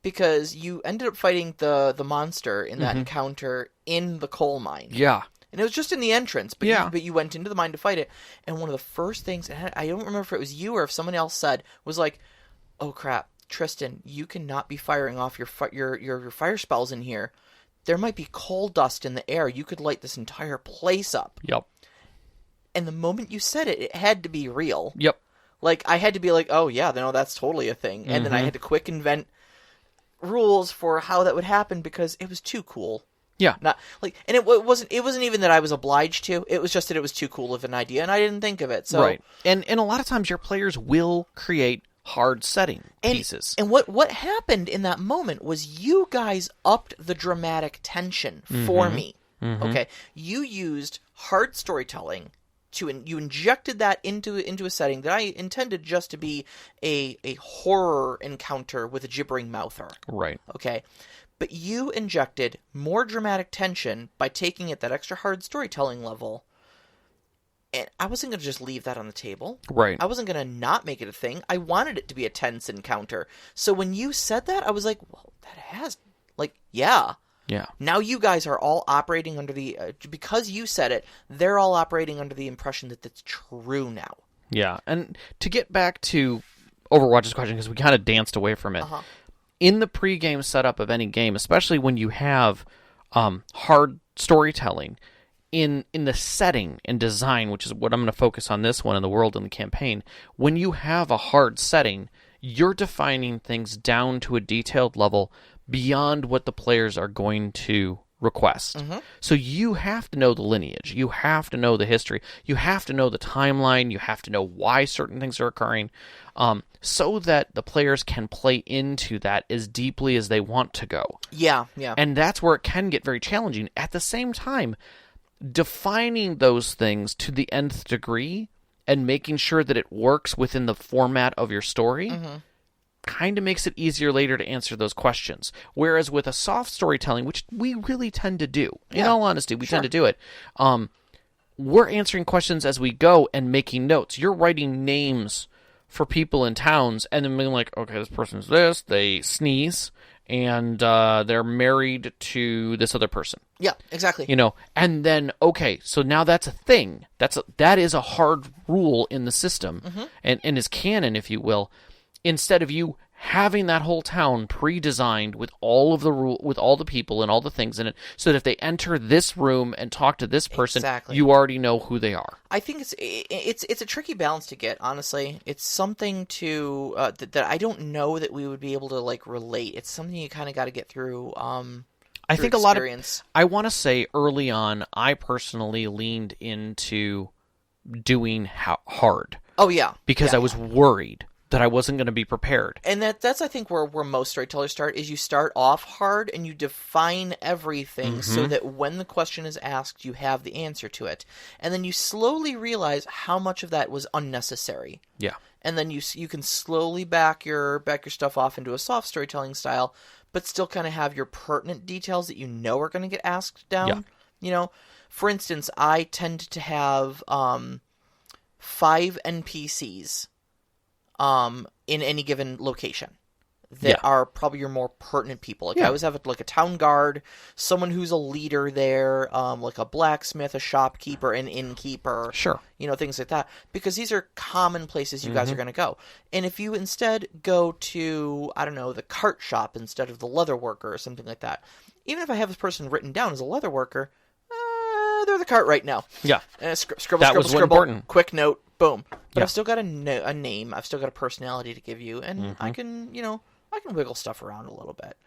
A: because you ended up fighting the monster in that encounter in the coal mine.
B: Yeah.
A: And it was just in the entrance, but,
B: Yeah.
A: you went into the mine to fight it. And one of the first things, and I don't remember if it was you or if someone else said, was like, oh crap, Tristan, you cannot be firing off your fire spells in here. There might be coal dust in the air. You could light this entire place up.
B: Yep.
A: And the moment you said it, it had to be real.
B: Yep.
A: Like, I had to be like, oh yeah, no, that's totally a thing. And then I had to quick invent rules for how that would happen because it was too cool.
B: Yeah.
A: Not like, and it wasn't even that I was obliged to. It was just that it was too cool of an idea, and I didn't think of it. So
B: right. And a lot of times your players will create hard setting pieces.
A: And what happened in that moment was you guys upped the dramatic tension for me. Okay, you used hard storytelling you injected that into a setting that I intended just to be a horror encounter with a gibbering mouther.
B: Right.
A: Okay. But you injected more dramatic tension by taking it that extra hard storytelling level. And I wasn't going to just leave that on the table.
B: Right.
A: I wasn't going to not make it a thing. I wanted it to be a tense encounter. So when you said that, I was like, well, that has, like, yeah.
B: Yeah.
A: Now you guys are all operating under the, because you said it, they're all operating under the impression that that's true now.
B: Yeah. And to get back to Overwatch's question, because we kind of danced away from it. In the pregame setup of any game, especially when you have hard storytelling, in the setting and design, which is what I'm going to focus on this one in the world and the campaign, when you have a hard setting, you're defining things down to a detailed level beyond what the players are going to request. So you have to know the lineage, you have to know the history, you have to know the timeline, you have to know why certain things are occurring, so that the players can play into that as deeply as they want to go.
A: Yeah, yeah.
B: And that's where it can get very challenging. At the same time, defining those things to the nth degree and making sure that it works within the format of your story kind of makes it easier later to answer those questions. Whereas with a soft storytelling, which we really tend to do, in all honesty, we tend to do it, we're answering questions as we go and making notes. You're writing names for people in towns and then being like, okay, this person's this, they sneeze, and they're married to this other person.
A: Yeah, exactly.
B: And then, okay, so now that's a thing. That is a hard rule in the system, and is canon, if you will, instead of you having that whole town pre-designed with all of the with all the people and all the things in it, so that if they enter this room and talk to this person, you already know who they are.
A: I think it's a tricky balance to get. Honestly, it's something to that I don't know that we would be able to like relate. It's something you kind of got to get through.
B: I think
A: experience.
B: I want to say early on, I personally leaned into doing hard.
A: Oh yeah,
B: because I was worried that I wasn't going to be prepared.
A: And that's I think where most storytellers start, is you start off hard and you define everything so that when the question is asked, you have the answer to it. And then you slowly realize how much of that was unnecessary.
B: Yeah.
A: And then you can slowly back your stuff off into a soft storytelling style, but still kind of have your pertinent details that you know are going to get asked down. Yeah. For instance, I tend to have 5 NPCs in any given location that are probably your more pertinent people. Like I always have a town guard, someone who's a leader there, like a blacksmith, a shopkeeper, an innkeeper.
B: Sure.
A: Things like that. Because these are common places you guys are going to go. And if you instead go to, I don't know, the cart shop instead of the leather worker or something like that, even if I have this person written down as a leather worker, they're the cart right now.
B: Yeah.
A: Scribble, scribble,
B: important.
A: quick note, boom. But I've still got a name. I've still got a personality to give you, and I can wiggle stuff around a little bit.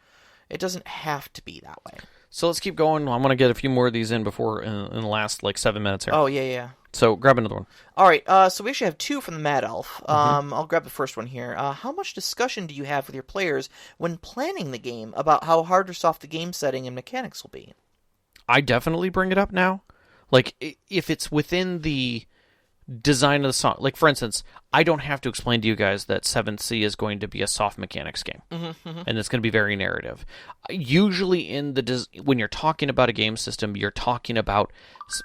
A: It doesn't have to be that way.
B: So let's keep going. I'm going to get a few more of these in before in the last 7 minutes here.
A: Oh yeah.
B: So grab another one.
A: All right. So we actually have 2 from the Mad Elf. I'll grab the first one here. How much discussion do you have with your players when planning the game about how hard or soft the game setting and mechanics will be?
B: I definitely bring it up now. Like, if it's within the design of the song. Like, for instance, I don't have to explain to you guys that 7th Sea is going to be a soft mechanics game. And it's going to be very narrative. Usually when you're talking about a game system, you're talking about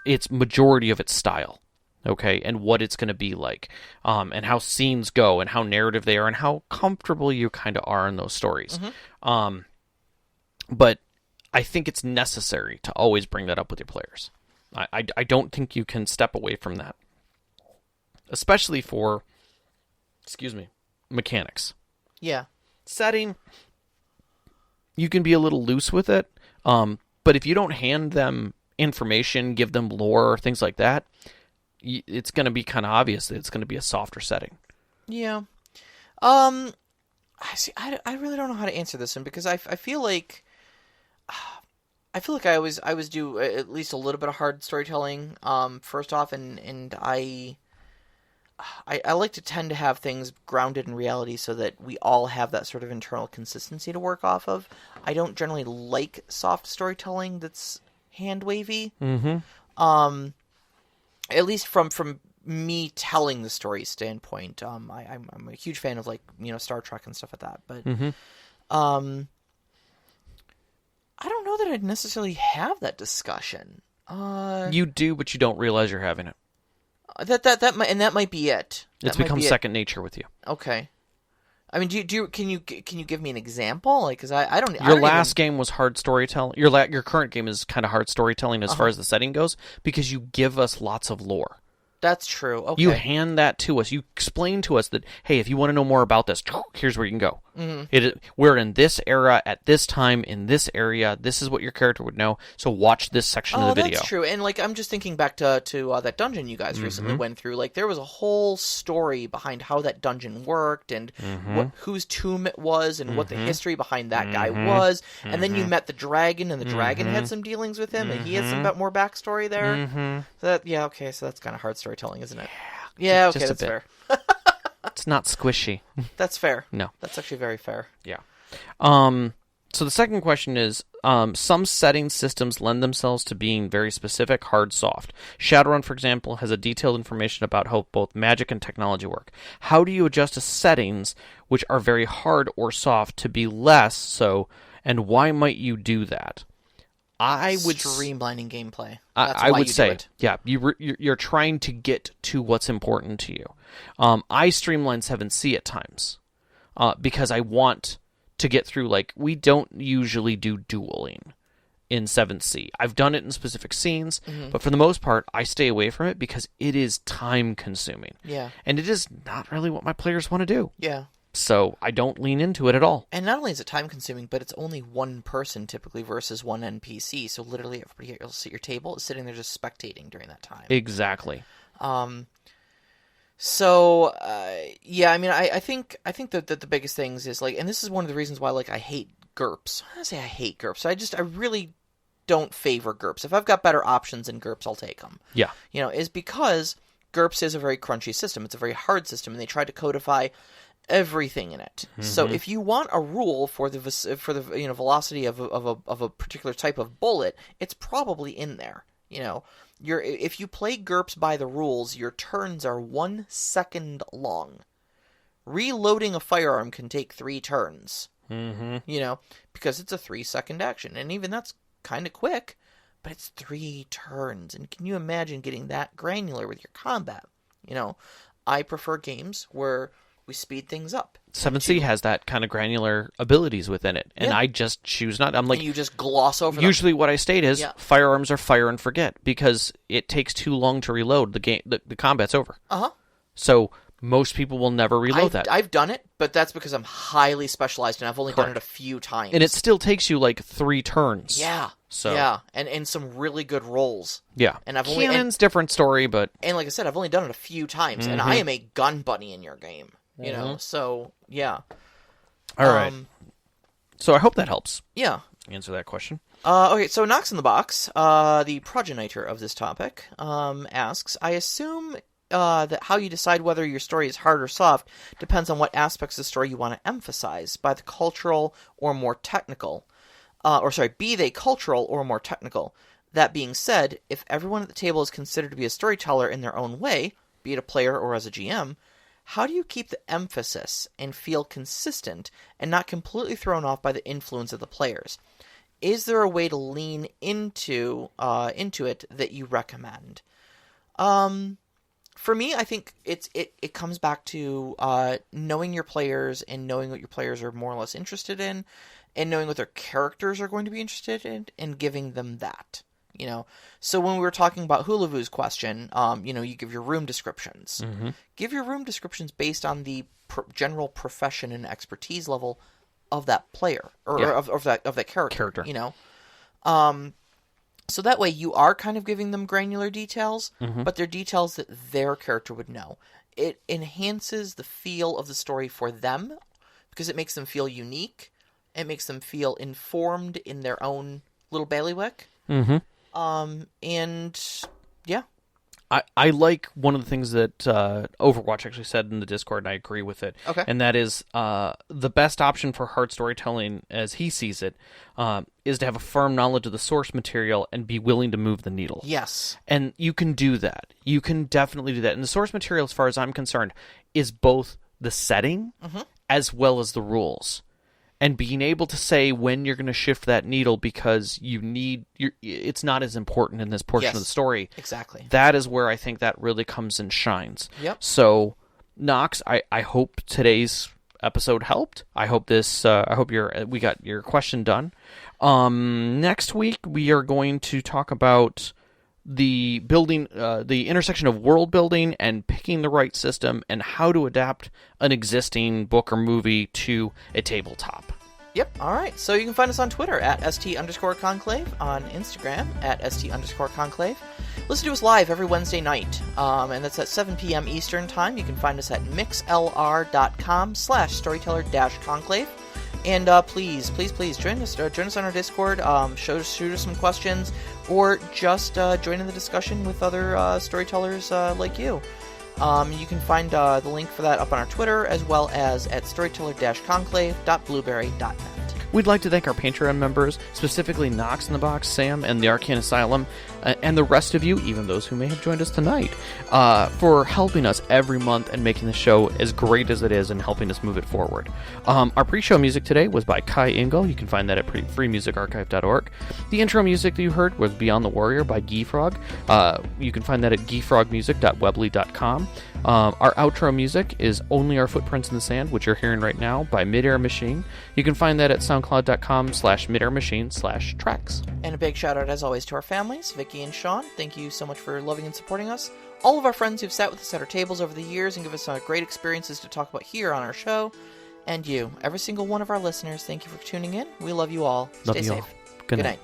B: its majority of its style. Okay, and what it's going to be like, and how scenes go, and how narrative they are, and how comfortable you kind of are in those stories. But I think it's necessary to always bring that up with your players. I don't think you can step away from that. Especially for, mechanics.
A: Yeah.
B: Setting, you can be a little loose with it, but if you don't hand them information, give them lore, things like that, it's going to be kind of obvious that it's going to be a softer setting.
A: Yeah. I really don't know how to answer this one, because I feel like I always do at least a little bit of hard storytelling first off, and I like to tend to have things grounded in reality so that we all have that sort of internal consistency to work off of. I don't generally like soft storytelling that's hand wavy. At least from me telling the story standpoint. I'm a huge fan of Star Trek and stuff like that, but I don't know that I'd necessarily have that discussion.
B: You do, but you don't realize you're having it.
A: That might be it.
B: It's become second nature with you.
A: Okay. I mean, can you give me an example? Like, because I don't.
B: Your last game was hard storytelling. Your current game is kind of hard storytelling as far as the setting goes, because you give us lots of lore.
A: That's true. Okay.
B: You hand that to us. You explain to us that, hey, if you want to know more about this, here's where you can go. We're in this era at this time in this area. This is what your character would know. So watch this section of the video.
A: That's true. And I'm just thinking back to that dungeon you guys recently went through. Like, there was a whole story behind how that dungeon worked and whose tomb it was and what the history behind that guy was. And then you met the dragon, and the dragon had some dealings with him, and he had some more backstory there. So so that's kind of hard storytelling, isn't it? Yeah, okay, that's fair.
B: It's not squishy.
A: That's fair.
B: No.
A: That's actually very fair.
B: Yeah. So the second question is, some setting systems lend themselves to being very specific, hard, soft. Shadowrun, for example, has a detailed information about how both magic and technology work. How do you adjust to settings which are very hard or soft to be less so, and why might you do that? I would
A: streamlining gameplay.
B: I would say, yeah, you're trying to get to what's important to you. I streamline 7C at times because I want to get through, like, we don't usually do dueling in 7C. I've done it in specific scenes, but for the most part, I stay away from it because it is time-consuming.
A: Yeah.
B: And it is not really what my players want to do.
A: Yeah.
B: So I don't lean into it at all.
A: And not only is it time-consuming, but it's only one person typically versus one NPC, so literally everybody else at your table is sitting there just spectating during that time.
B: Exactly.
A: So, yeah, I mean, I think that the biggest things is, like, and this is one of the reasons why, like, I hate GURPS. I say I hate GURPS. I really don't favor GURPS. If I've got better options than GURPS, I'll take them.
B: Yeah.
A: You know, is because GURPS is a very crunchy system. It's a very hard system, and they try to codify everything in it. So if you want a rule for the velocity of a particular type of bullet, it's probably in there. You know, if you play GURPS by the rules, your turns are 1 second long. Reloading a firearm can take 3 turns. You know, because it's a 3-second action, and even that's kind of quick, but it's 3 turns. And can you imagine getting that granular with your combat? You know, I prefer games where we speed things up.
B: 7C has that kind of granular abilities within it, and I just choose not. I'm like,
A: and you just gloss over
B: usually
A: them.
B: What I state is firearms are fire and forget because it takes too long to reload. The game, the combat's over. So most people will never reload that.
A: I've done it, but that's because I'm highly specialized and I've only done it a few times.
B: And it still takes you like 3 turns.
A: Yeah.
B: So
A: yeah, and some really good rolls.
B: Yeah.
A: And I've
B: Cannon's different story, but
A: and like I said, I've only done it a few times, and I am a gun bunny in your game. You know, so yeah.
B: All right. So I hope that helps.
A: Yeah.
B: Answer that question.
A: Okay, so Knox in the Box, the progenitor of this topic, asks, I assume that how you decide whether your story is hard or soft depends on what aspects of the story you want to emphasize, by the cultural or more technical. Be they cultural or more technical. That being said, if everyone at the table is considered to be a storyteller in their own way, be it a player or as a GM, how do you keep the emphasis and feel consistent and not completely thrown off by the influence of the players? Is there a way to lean into it that you recommend? For me, I think it comes back to knowing your players and knowing what your players are more or less interested in, and knowing what their characters are going to be interested in, and giving them that. You know, so when we were talking about Hulavu's question, you know, you give your room descriptions. Give your room descriptions based on the general profession and expertise level of that player or of that character. You know, so that way you are kind of giving them granular details, but they're details that their character would know. It enhances the feel of the story for them because it makes them feel unique. It makes them feel informed in their own little bailiwick. And yeah.
B: I like one of the things that Overwatch actually said in the Discord, and I agree with it.
A: Okay.
B: And that is the best option for hard storytelling, as he sees it, is to have a firm knowledge of the source material and be willing to move the needle.
A: Yes.
B: And you can do that. You can definitely do that. And the source material, as far as I'm concerned, is both the setting as well as the rules. And being able to say when you're going to shift that needle because it's not as important in this portion of the story.
A: Exactly.
B: That is where I think that really comes and shines.
A: Yep.
B: So, Knox, I hope today's episode helped. I hope we got your question done. Next week we are going to talk about the building, the intersection of world building and picking the right system, and how to adapt an existing book or movie to a tabletop.
A: Yep. All right. So you can find us on Twitter at @ST_conclave, on Instagram at @ST_conclave. Listen to us live every Wednesday night, and that's at 7 p.m. Eastern Time. You can find us at mixlr.com/storyteller-conclave. And please join us on our Discord. Shoot us some questions, or just join in the discussion with other storytellers like you. You can find the link for that up on our Twitter, as well as at storyteller-conclave.blueberry.net.
B: We'd like to thank our Patreon members, specifically Knox in the Box, Sam, and the Arcane Asylum, and the rest of you, even those who may have joined us tonight, for helping us every month and making the show as great as it is and helping us move it forward. Our pre-show music today was by Kai Engel. You can find that at freemusicarchive.org. The intro music that you heard was Beyond the Warrior by Geefrog. You can find that at geefrogmusic.weebly.com. Our outro music is Only Our Footprints in the Sand, which you're hearing right now, by Midair Machine. You can find that at soundcloud.com/midairmachine/tracks.
A: And a big shout out, as always, to our families, Vicky and Sean. Thank you so much for loving and supporting us. All of our friends who've sat with us at our tables over the years and give us great experiences to talk about here on our show. And you, every single one of our listeners, thank you for tuning in. We love you all.
B: Love
A: Stay
B: you
A: safe.
B: all. Good night.